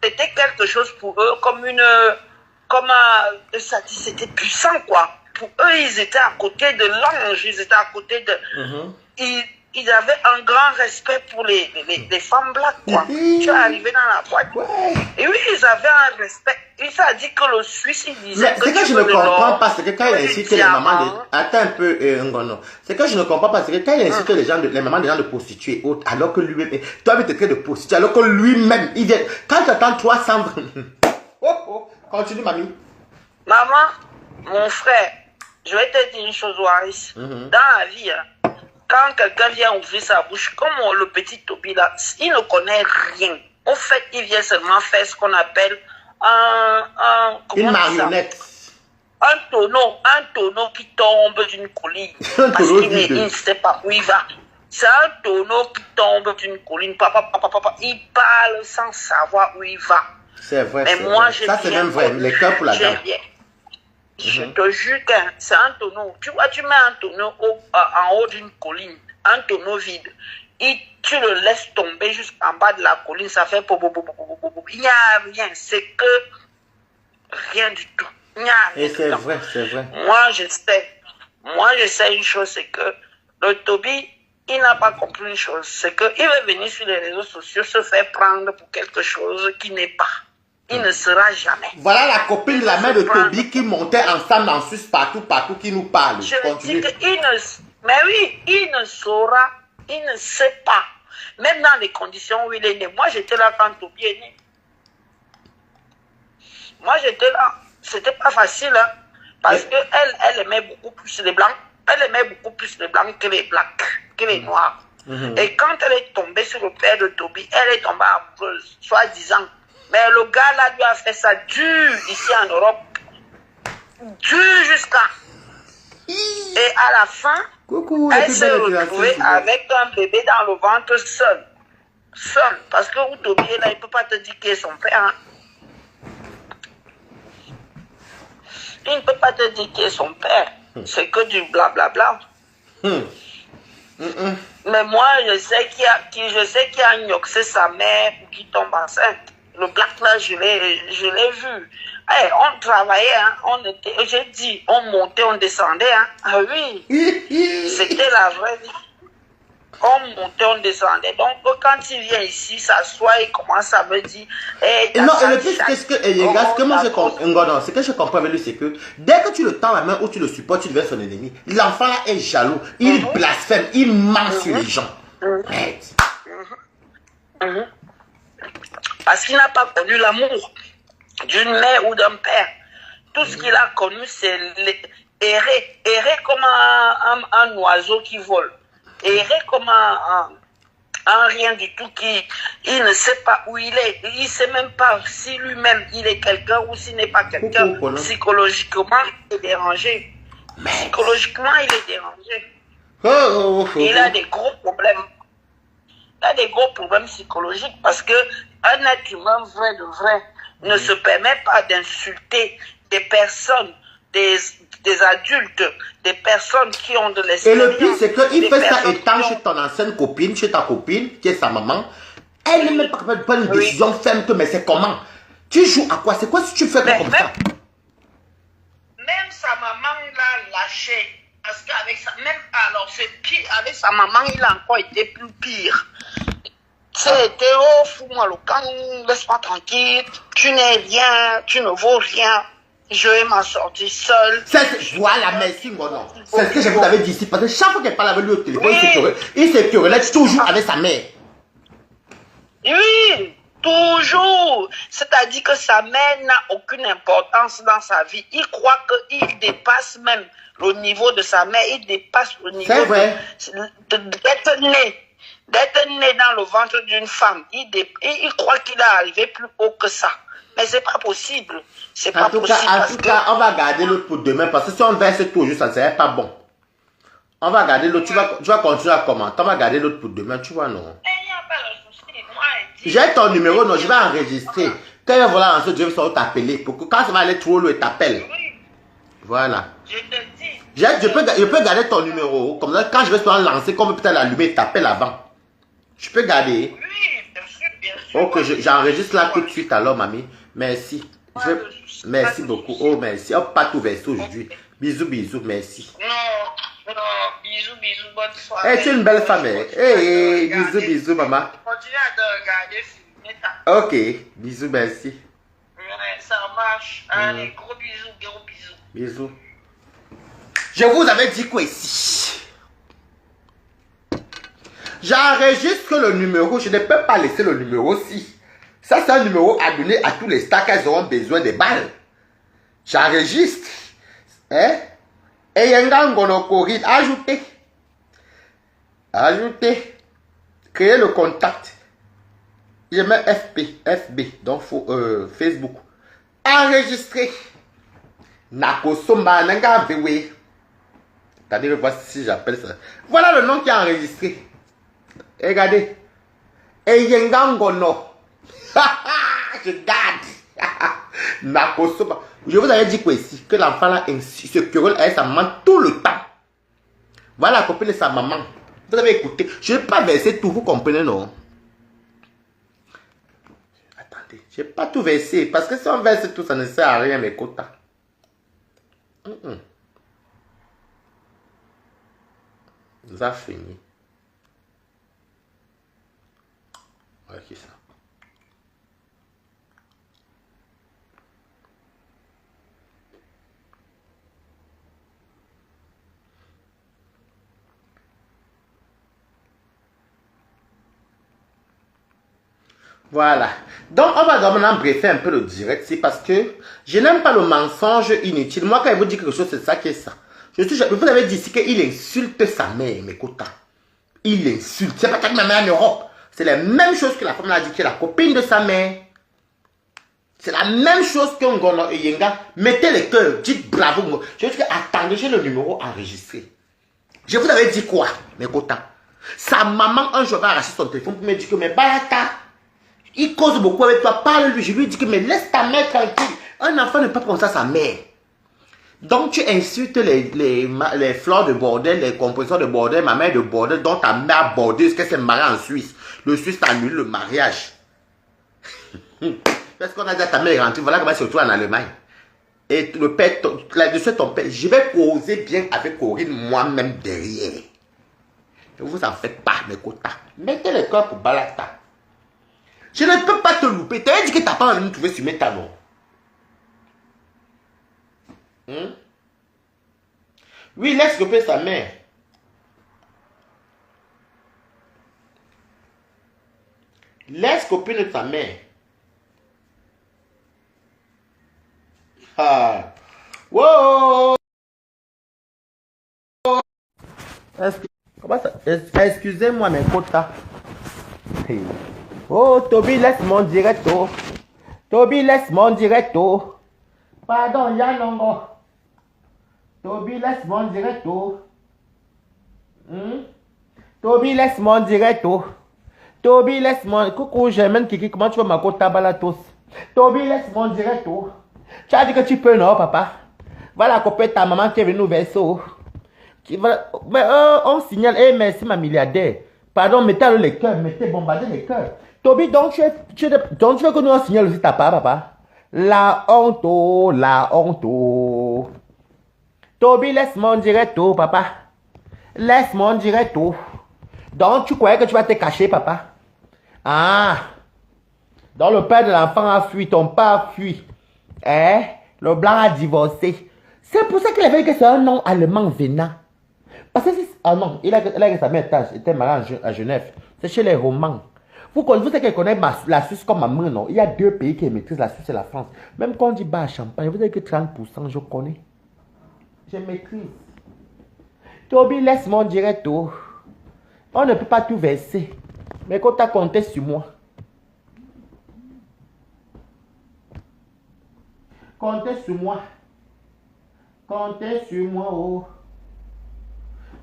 c'était quelque chose pour eux c'était puissant, quoi. Pour eux, ils étaient à côté de l'ange, ils étaient à côté de... Ils avaient un grand respect pour les femmes black, quoi. Tu es arrivé dans la boîte. Et oui, ils avaient un respect. Il s'est dit que le Suisse, il disait que je ne comprends pas, c'est que quand il incite les mamans de... Attends un peu, Ngono. C'est que je ne comprends pas, c'est que quand il incite les mamans des gens de prostituer autres, alors que lui-même... Toi, tu es de prostituer, alors que lui-même, il vient... Quand tu attends 300... Continue, mamie. Maman, mon frère, je vais te dire une chose, Waris. Dans la vie, quand quelqu'un vient ouvrir sa bouche, comme le petit Toby là, il ne connaît rien. Au fait, il vient seulement faire ce qu'on appelle une marionnette. Un tonneau qui tombe d'une colline. Parce qu'il ne sait pas où il va. C'est un tonneau qui tombe d'une colline. Papa, il parle sans savoir où il va. C'est vrai. Mais moi, ça, c'est même vrai. Les cœurs pour la dame. Je te jure que c'est un tonneau. Tu vois, tu mets un tonneau en haut d'une colline. un tonneau vide, et tu le laisses tomber jusqu'en bas de la colline, ça fait il n'y a rien, c'est que rien du tout. Il n'y a rien. Et c'est vrai, c'est vrai. Moi, je sais une chose, c'est que le Toby, il n'a pas compris une chose, c'est qu'il veut venir sur les réseaux sociaux se faire prendre pour quelque chose qui n'est pas. Il ne sera jamais. Voilà la copine de la mère de Toby qui montait ensemble en Suisse partout, qui nous parle. Je dis qu'il ne... Mais oui, il ne saura, il ne sait pas. Même dans les conditions où il est né. Moi, j'étais là quand Toby est né. Moi, j'étais là. C'était pas facile, hein, parce qu'elle aimait beaucoup plus les blancs. Elle aimait beaucoup plus les blancs que les blacks, que les noirs. Et quand elle est tombée sur le père de Toby, elle est tombée amoureuse, soi-disant. Mais le gars là lui a fait ça dur ici en Europe. Dur jusqu'à... Et à la fin, elle s'est retrouvée avec un bébé dans le ventre seul. Seul. Parce que où Toby est là, il ne peut pas te dire qui est son père. Hein. Il ne peut pas te dire qui est son père. C'est que du blablabla. Mais moi, je sais qu'il a gnoxé sa mère pour qu'il tombe enceinte. Le black là, je l'ai vu. Hey, on travaillait, hein, j'ai dit, on montait, on descendait. Hein. Ah oui, c'était la vraie vie. On montait, on descendait. Donc, quand il vient ici, s'assoit, il commence à me dire... Hey, non, et le pire, c'est ce que moi je comprends. Ce que je comprends avec lui, c'est que dès que tu le tends la main ou tu le supportes, tu deviens son ennemi. L'enfant là est jaloux, il blasphème, il ment sur les gens. Parce qu'il n'a pas connu l'amour d'une mère ou d'un père. Tout ce qu'il a connu, c'est errer comme un oiseau qui vole. Errer comme un rien du tout il ne sait pas où il est. Il ne sait même pas si lui-même il est quelqu'un ou s'il n'est pas quelqu'un. Psychologiquement, il est dérangé. Psychologiquement, il est dérangé. Il a des gros problèmes. Il a des gros problèmes psychologiques parce que un être humain vrai de vrai ne se permet pas d'insulter des personnes, des adultes, des personnes qui ont de l'expérience. Et le pire, c'est qu'il fait ça étant chez ton ancienne copine, chez ta copine, qui est sa maman. Elle n'est même pas capable de prendre une décision ferme que, mais c'est comment? Tu joues à quoi? C'est quoi si tu fais comme ça? Même sa maman l'a lâché. Parce qu'avec sa... Même alors, c'est pire. Avec sa maman, il a encore été plus pire. C'était, oh, fous-moi le camp, laisse-moi tranquille. Tu n'es rien, tu ne vaux rien. Je vais m'en sortir seul. Voilà, merci, mon nom. C'est ce que je vous avais dit ici. Parce que chaque fois qu'elle parle avec lui au téléphone, il se querelle toujours avec sa mère. Oui, toujours. C'est-à-dire que sa mère n'a aucune importance dans sa vie. Il croit qu'il dépasse même le niveau de sa mère. Il dépasse le niveau d'être né. D'être né dans le ventre d'une femme. Il croit qu'il est arrivé plus haut que ça. Mais c'est pas possible. C'est pas possible. En tout cas, on va garder l'autre pour demain. Parce que si on verse toujours, ça ne serait pas bon. On va garder l'autre. Tu vas continuer à commenter. On va garder l'autre pour demain. Tu vois, non? J'ai ton numéro, non? Je vais enregistrer. Quand il va voir en ce je vais t'appeler. Pour que quand ça va aller trop loin, il t'appelle. Voilà. Je te dis. Je peux garder ton numéro. Comme ça, quand je vais se lancer, comme peut-être l'allumer, il t'appelle avant. Je peux garder. Oui, bien sûr, bien sûr. Ok, j'enregistre là tout de suite alors, mamie. Merci. Merci beaucoup. Oh, merci. Hop, pas tout versé aujourd'hui. Bisous, bisous, merci. Non, bisous, bisous, bonne soirée. Tu es une belle femme. Bisous, bisous, maman. Continue à te regarder filmer ta. Ok, bisous, merci. Ouais, ça marche. Allez, gros bisous, gros bisous. Bisous. Je vous avais dit quoi ici? J'enregistre le numéro. Je ne peux pas laisser le numéro aussi. Ça, c'est un numéro à donner à tous les stars qui auront besoin des balles. J'enregistre. Et Yengangono Corine, ajoutez. Ajoutez. Créez le contact. Je mets FB, donc Facebook. Enregistrer. Nakosomba Nanga Vewe. Attendez, voir si j'appelle ça. Voilà le nom qui est enregistré. Regardez. Eyengangono. Je garde. Nakosomba. Je vous avais dit quoi ici? Que l'enfant là se querelle avec sa maman tout le temps. Voilà la copine de sa maman. Vous avez écouté. Je n'ai pas versé tout, vous comprenez, non? Attendez, je n'ai pas tout versé. Parce que si on verse tout, ça ne sert à rien, mes quotas. Nous avons fini. Voilà qui ça. Voilà. Donc, on va maintenant briefer un peu le direct. C'est parce que je n'aime pas le mensonge inutile. Moi, quand il vous dit quelque chose, c'est ça qui est ça. Vous avez dit ici qu'il insulte sa mère, mes quotas. Il insulte. C'est pas que ma mère en Europe. C'est la même chose que la femme l'a dit, qui est la copine de sa mère. C'est la même chose que Ngono et Yenga. Mettez les cœurs, dites bravo. Je dis que attendez, j'ai le numéro enregistré. Je vous avais dit quoi, mes quotas? Sa maman, un jour, va arracher son téléphone pour me dire que, mais Bayata, il cause beaucoup avec toi, parle-lui. Je lui dis que, mais laisse ta mère tranquille. Un enfant ne peut pas penser à sa mère. Donc, tu insultes les fleurs de bordel, les composants de bordel, ma mère de bordel, dont ta mère bordeuse, qu'elle s'est mariée en Suisse. Le Suisse annule le mariage. Parce qu'on a dit à ta mère est rentrée, voilà comment c'est retourné en Allemagne. Et le père, là-dessus ton père, je vais causer bien avec Corinne moi-même derrière. Ne vous en faites pas, mes quotas. Mettez le cœur pour Balata. Je ne peux pas te louper. Tu as dit que tu n'as pas envie de me trouver sur mes talons. Oui, laisse couper sa mère. Laisse copine de sa mère. Ah. Wow. Comment ça? Excusez-moi, mes quotas. Oh, Toby, laisse mon directo. Toby, laisse mon directo. Pardon, Yanongo. Toby, laisse mon directo. Toby, laisse mon directo. Toby, laisse mon... Coucou, Germaine Kiki, comment tu vas ma quota balatos? Toby, laisse mon directo. Tu as dit que tu peux, non, papa? Voilà, copain, ta maman qui est venue au verso. Mais on signale, eh, merci, ma milliardaire. Pardon, mettez les cœurs, mettez, bombardez les cœurs. Toby, donc tu veux que nous on signale aussi ta part, papa? La honte, oh, la honte. Oh. Toby, laisse mon directo, papa. Laisse mon directo. Donc, tu croyais que tu vas te cacher, papa? Ah. Donc, le père de l'enfant a fui, ton père a fui. Eh? Le blanc a divorcé. C'est pour ça qu'il avait dit que c'est un nom allemand venant. Parce que ah non, il a sa mère était marié à Genève. C'est chez les Romans. Vous savez qu'elle connaît la Suisse comme ma main, non? Il y a deux pays qui maîtrisent la Suisse et la France. Même quand on dit bas à Champagne, vous savez que 30%, je connais. Je maîtrise. Toby, laisse mon directo. On ne peut pas tout verser. Mais quand tu as compté sur moi. Comptez sur moi. Comptez sur moi, oh.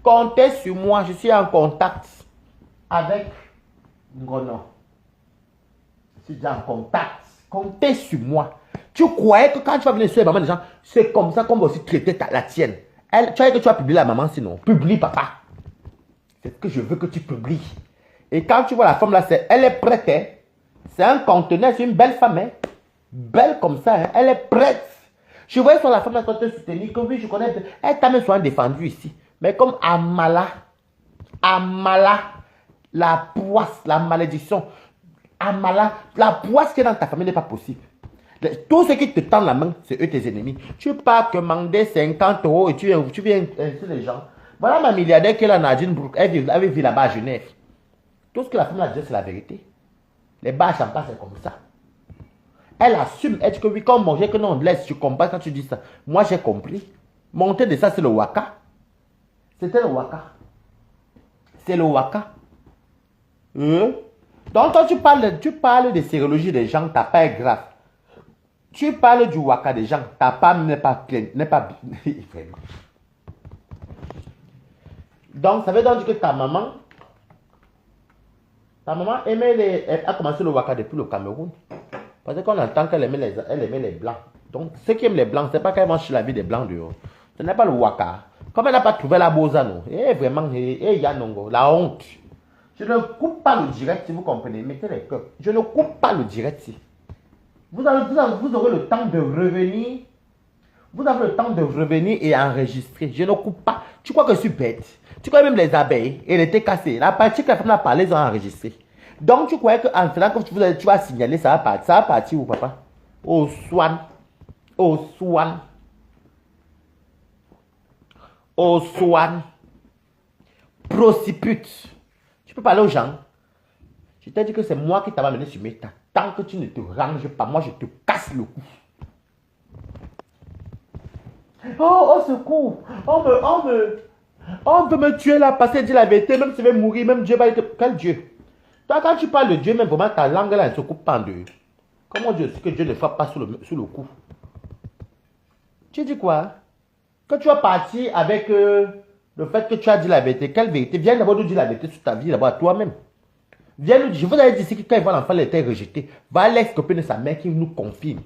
Comptez sur moi. Je suis en contact avec Ngono. Je suis déjà en contact. Comptez sur moi. Tu croyais que quand tu vas venir sur les mamans des gens, c'est comme ça qu'on va aussi traiter la tienne. Tu croyais que tu vas publier la maman sinon. Publie, papa. C'est ce que je veux que tu publies. Et quand tu vois la femme là, elle est prête. Hein? C'est un conteneur, c'est une belle femme. Hein? Belle comme ça, hein? Elle est prête. Je voyais sur la femme là, quand te soutenir, que oui, je connais. Elle t'a même souvent défendu ici. Mais comme Amala, la poisse, la malédiction, Amala, la poisse qui est dans ta famille n'est pas possible. Tous ceux qui te tendent la main, c'est eux tes ennemis. Tu pars commander 50 € et tu viens insulter les gens. Voilà ma milliardaire qui est là, Nadine Brook. Elle vit là-bas à Genève. Tout ce que la femme a dit, c'est la vérité. Les bars à champagne, c'est comme ça. Elle assume. Elle dit que oui, quand on mangeait, que non, on laisse. Tu comprends quand tu dis ça. Moi, j'ai compris. Monter de ça, c'est le waka. C'était le waka. C'est le waka. Donc, quand tu parles de sérologie des gens, ta part est grave. Tu parles du waka des gens, ta part n'est pas pleine, n'est pas vraiment. Donc, ça veut donc dire que ta maman elle a commencé le waka depuis le Cameroun. Parce qu'on entend qu'elle aimait les blancs. Donc, ceux qui aiment les blancs, c'est pas qu'elle mange la vie des blancs dehors. Ce n'est pas le waka. Comme elle n'a pas trouvé la bosa, non. Eh, vraiment, Yanongo, la honte. Je ne coupe pas le direct, si vous comprenez. Mettez les cœurs. Je ne coupe pas le direct. Vous aurez le temps de revenir. Vous avez le temps de revenir et enregistrer. Je ne coupe pas. Tu crois que je suis bête? Tu crois même les abeilles, elle était cassée. La partie que la femme a parlé, ils ont enregistré. Donc tu croyais qu'en faisant comme tu vas signaler, ça va partir. Ça va partir où, papa? Au Swan. Au Swan. Au Swan. Prostitute. Tu peux parler aux gens. Je t'ai dit que c'est moi qui t'avais amené sur Meta. Tant que tu ne te ranges pas, moi je te casse le cou. Oh, au secours. On veut me tuer là parce qu'elle dit la vérité. Même si je vais mourir, même Dieu va être... Quel Dieu? Toi, quand tu parles de Dieu, même vraiment ta langue là, elle ne se coupe pas en deux. Comment Dieu sait que Dieu ne frappe pas sur le cou? Tu dis quoi? Que tu vas partir avec le fait que tu as dit la vérité. Quelle vérité? Viens d'abord nous dire la vérité sur ta vie, d'abord à toi-même. Viens nous dire, je vous avais dit ici que quand il voit l'enfant, il était rejeté. Va à l'ex-copine de sa mère qui nous confirme.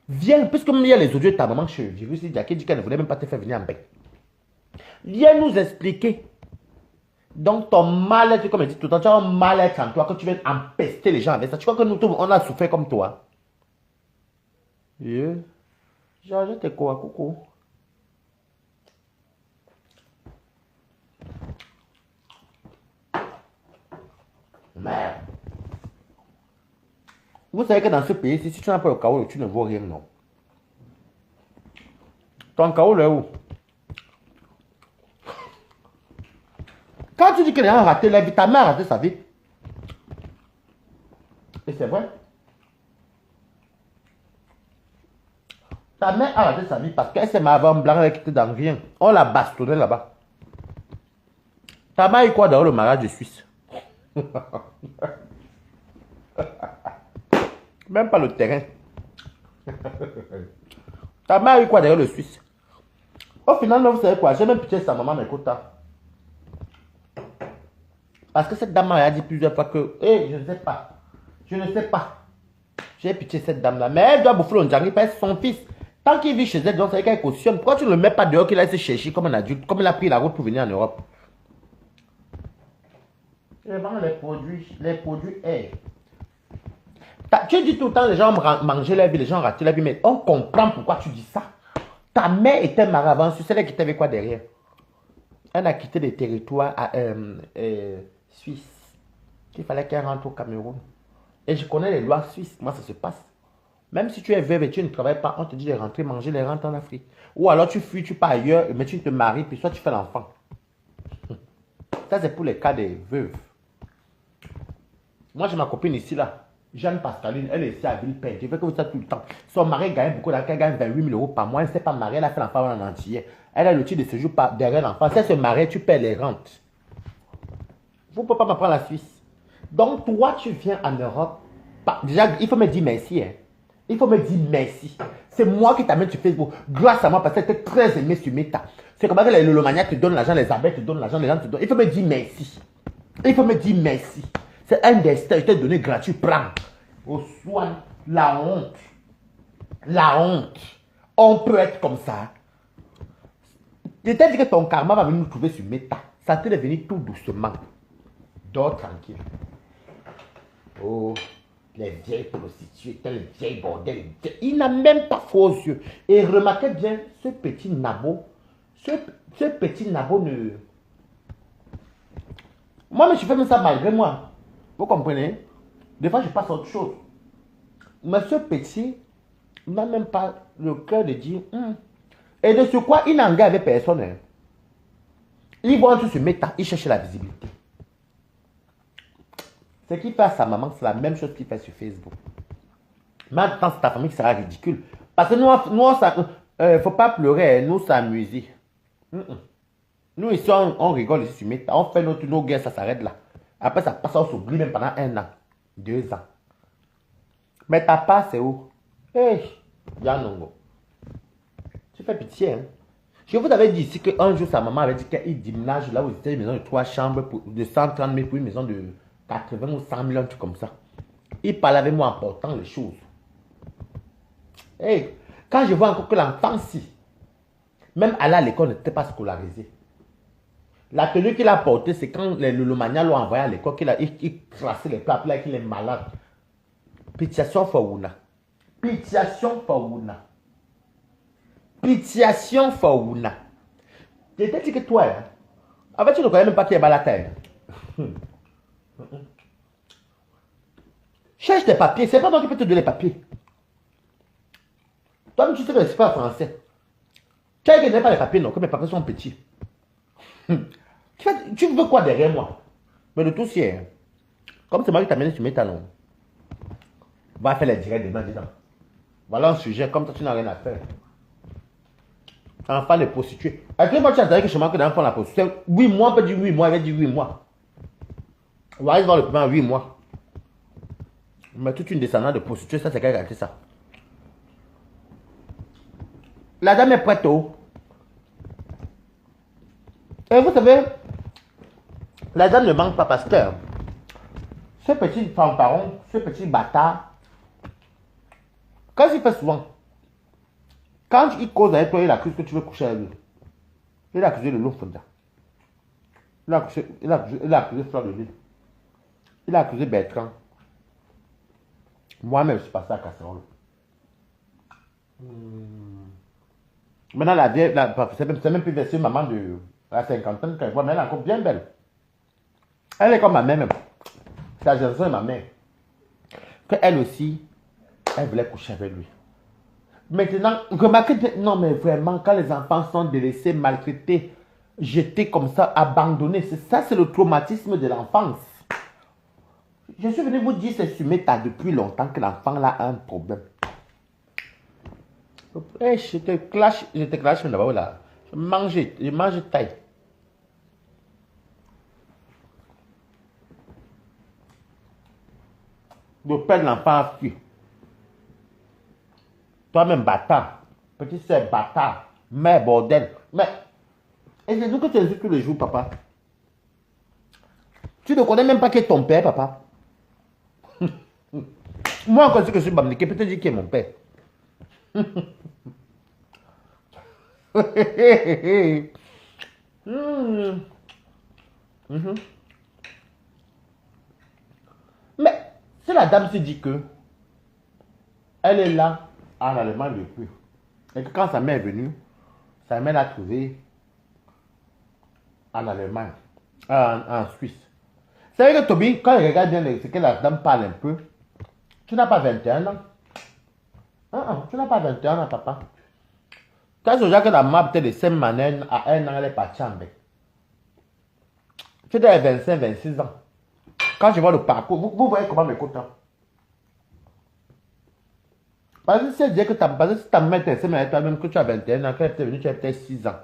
Viens, puisque il y a les audios de ta maman chez Virus, qui dit qu'elle ne voulait même pas te faire venir en bec. Viens nous expliquer. Donc ton mal-être, comme elle dit tout le temps, tu as un mal-être en toi, que tu viens empester les gens avec ça. Tu crois que nous tous, on a souffert comme toi? Yeah. Georges, t'es quoi, coucou? Merde. Vous savez que dans ce pays, si tu n'as pas le chaos, tu ne vaux rien, non? Ton chaos, là où? Quand tu dis que les gens ont raté la vie, ta mère a raté sa vie. Et c'est vrai. Ta mère a raté sa vie parce qu'elle s'est mariée en blanc, elle était dans rien. On l'a bastonné là-bas. Ta mère est quoi dans le mariage de Suisse? Même pas le terrain. Ta mère est quoi derrière le Suisse? Au final, vous savez quoi? J'ai même pitié de sa maman, mais écoute. Parce que cette dame m'a dit plusieurs fois que, je ne sais pas. Je ne sais pas. J'ai pitié de cette dame-là. Mais elle doit bouffer le njangui parce que son fils. Tant qu'il vit chez elle, donc c'est qu'elle cautionne. Pourquoi tu ne le mets pas dehors qu'il a été chercher comme un adulte, comme il a pris la route pour venir en Europe? Je vends les produits, Tu dis tout le temps, les gens mangeaient la vie, les gens rataient la vie, mais on comprend pourquoi tu dis ça. Ta mère était mariée avant, c'est elle qui t'avait quoi derrière? Elle a quitté les territoires suisses. Il fallait qu'elle rentre au Cameroun. Et je connais les lois suisses, comment ça se passe. Même si tu es veuve et tu ne travailles pas, on te dit de rentrer manger les rentes en Afrique. Ou alors tu fuis, tu pars ailleurs, mais tu te maries, puis soit tu fais l'enfant. Ça, c'est pour les cas des veuves. Moi, j'ai ma copine ici, là. Jeanne Pascaline, elle est ici à Villepinte. Je fais que ça tout le temps. Son mari gagne beaucoup d'argent, elle gagne 28 000 € par mois. Elle ne s'est pas mariée, elle a fait l'enfant en entier. Elle a le titre de séjour derrière l'enfant. Si elle se marie, tu paies les rentes. Vous ne pouvez pas m'apprendre la Suisse. Donc, toi, tu viens en Europe. Déjà, il faut me dire merci. Hein. Il faut me dire merci. C'est moi qui t'amène sur Facebook. Grâce à moi, parce que tu es très aimé sur Meta. C'est comme ça que les lolomaniacs te donnent l'argent, les abeilles te donnent l'argent, les gens te donnent. Il faut me dire merci. Il faut me dire merci. C'est un destin, je t'ai donné gratuit. Prends. Au soin, la honte. La honte. On peut être comme ça. Je t'ai dit que ton karma va venir nous trouver sur Meta. Ça te venir tout doucement. Dors tranquille. Oh, les vieilles prostituées, les vieilles bordels. Il n'a même pas faux aux yeux. Et remarquez bien, ce petit nabo, ce petit nabo ne... Moi, je fais même ça malgré moi. Vous comprenez? Des fois, je passe à autre chose. Mais ce petit n'a même pas le cœur de dire... Et de ce quoi, il n'engage avec personne. Hein. Il voit un truc se mettre, il cherche la visibilité. Ce qu'il fait à sa maman, c'est la même chose qu'il fait sur Facebook. Maintenant, c'est ta famille qui sera ridicule. Parce que nous, faut pas pleurer, nous s'amuser. Nous, ici, on rigole ici sur Meta. On fait nos guerres, ça s'arrête là. Après, ça passe, on s'oublie même pendant 1 an, 2 ans. Mais ta part, c'est où? Yanongo. Tu fais pitié, hein? Je vous avais dit ici qu'un jour, sa maman avait dit qu'il déménage là où c'était une maison de 3 chambres de 130 000 pour une maison de 80 ou 100 000, un truc comme ça. Il parlait avec moi en portant les choses. Quand je vois encore que l'enfant, si, Même aller à l'école n'était pas scolarisé. La tenue qu'il a portée, c'est quand le mania l'a envoyé à l'école, il classait les plats, là, qu'il est malade. Pitiation Faouna. Pitiation Faouna. Pitiation Faouna. Je t'ai dit que toi, hein, en fait, tu ne connais même pas qui est Balatin. Cherche tes papiers, c'est pas toi qui peux te donner les papiers. Toi, tu sais que c'est pas français. Tu sais que je n'ai pas les papiers, non, que mes papiers sont petits. Tu veux quoi derrière moi? Mais le tout, c'est, comme c'est moi qui t'amène sur mes talons, on va faire les directs demain dedans. Voilà un sujet, comme ça, tu n'as rien à faire. Enfant de prostituée. À quel moment tu as dit que je manque d'enfant la prostituée? 8 mois, on peut dire 8 mois, il va dire 8 mois. On va aller voir le premier 8 mois. Mais toute une descendante de prostituée, ça c'est qu'elle a fait ça. La dame est prête, oh. Et vous savez, la dame ne manque pas parce que ce petit fanfaron, ce petit bâtard, quand il fait souvent, quand il cause avec toi, il accuse que tu veux coucher avec lui. Il a accusé le loup fonda. Il a accusé Fleur de Lille. Il a accusé Bertrand. Moi-même, je suis passé à casserole. Maintenant, la vieille, c'est même plus versée maman de la cinquantaine qu'elle voit, mais elle est encore bien belle. Elle est comme ma mère même. La génération de ma mère. Que elle aussi, elle voulait coucher avec lui. Maintenant, remarquez, non mais vraiment, quand les enfants sont délaissés, maltraités, jetés comme ça, abandonnés, c'est le traumatisme de l'enfance. Je suis venu vous dire, c'est sur méta depuis longtemps que l'enfant a un problème. Je te clash là-bas, là. Je mange taille. Le père de l'enfant a fui. Toi-même bâtard. Petit soeur bâtard. Mère bordel. Mais, et c'est nous que tu insultes tous les jours, papa. Tu ne connais même pas qui est ton père, papa. Moi, quand je suis bamniqué, peut-être dire qui est mon père. Mais si la dame se dit que elle est là en Allemagne depuis, et que quand sa mère est venue, sa mère l'a trouvée en Allemagne, en Suisse. C'est vrai que Toby, quand il regarde bien ce que la dame parle un peu, tu n'as pas 21 ans. Tu n'as pas 21 ans, papa. Quand je regarde que la maman peut-être de 5 manènes à 1 an, elle est partie en bec. Tu es à 25, 26 ans. Quand je vois le parcours, vous voyez comment mes côtes. Parce que si elle dit que ta maman était 5 manènes, toi-même que tu as 21 ans, quand elle est venue, tu as peut-être 6 ans.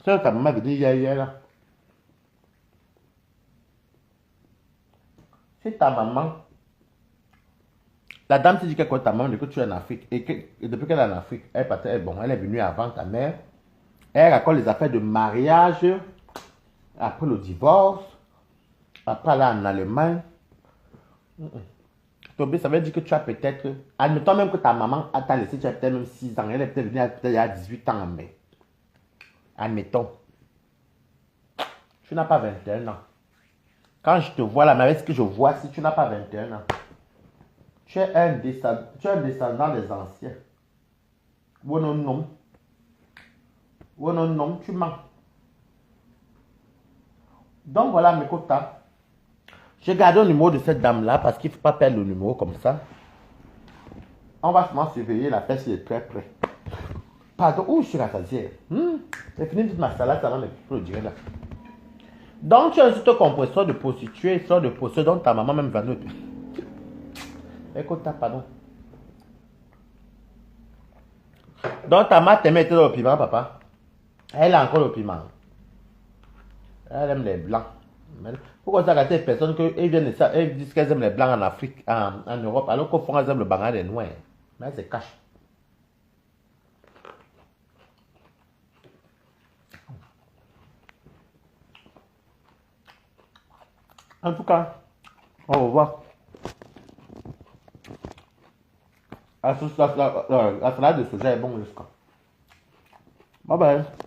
C'est ta maman est venue hier là. Si ta maman, la dame se dit que quand ta maman dit que tu es en Afrique, et depuis qu'elle est en Afrique, elle est venue avant ta mère, elle raconte les affaires de mariage, après le divorce, après aller en Allemagne. Ça veut dire que tu as peut-être, admettons même que ta maman t'a laissé, tu as peut-être même 6 ans, elle est peut-être venue il y a 18 ans, mais admettons, tu n'as pas 21 ans. Quand je te vois là, mais avec ce que je vois, si tu n'as pas 21 ans, tu es un descendant des anciens. Oui, non, non. Oui, non, non, tu mens. Donc voilà mes quotas. J'ai gardé le numéro de cette dame-là parce qu'il ne faut pas perdre le numéro comme ça. On va seulement surveiller la fesse de très près. Pardon, où je suis rassasié. J'ai fini toute ma salade avant de le dire là. Donc tu as un site compresseur de prostituée, sort de prostituée dont ta maman même va nous. Écoute, pardon. Donc ta mère t'aimait dans le piment, papa. Elle a encore le piment. Elle aime les blancs. Pourquoi ça, ces personnes elles disent qu'elles aiment les blancs en Afrique, en Europe, alors qu'au fond elles aiment le banana des noirs. Mais elles se cachent. En tout cas, on va voir. La salade de soja est bon jusqu'à. Bye bye.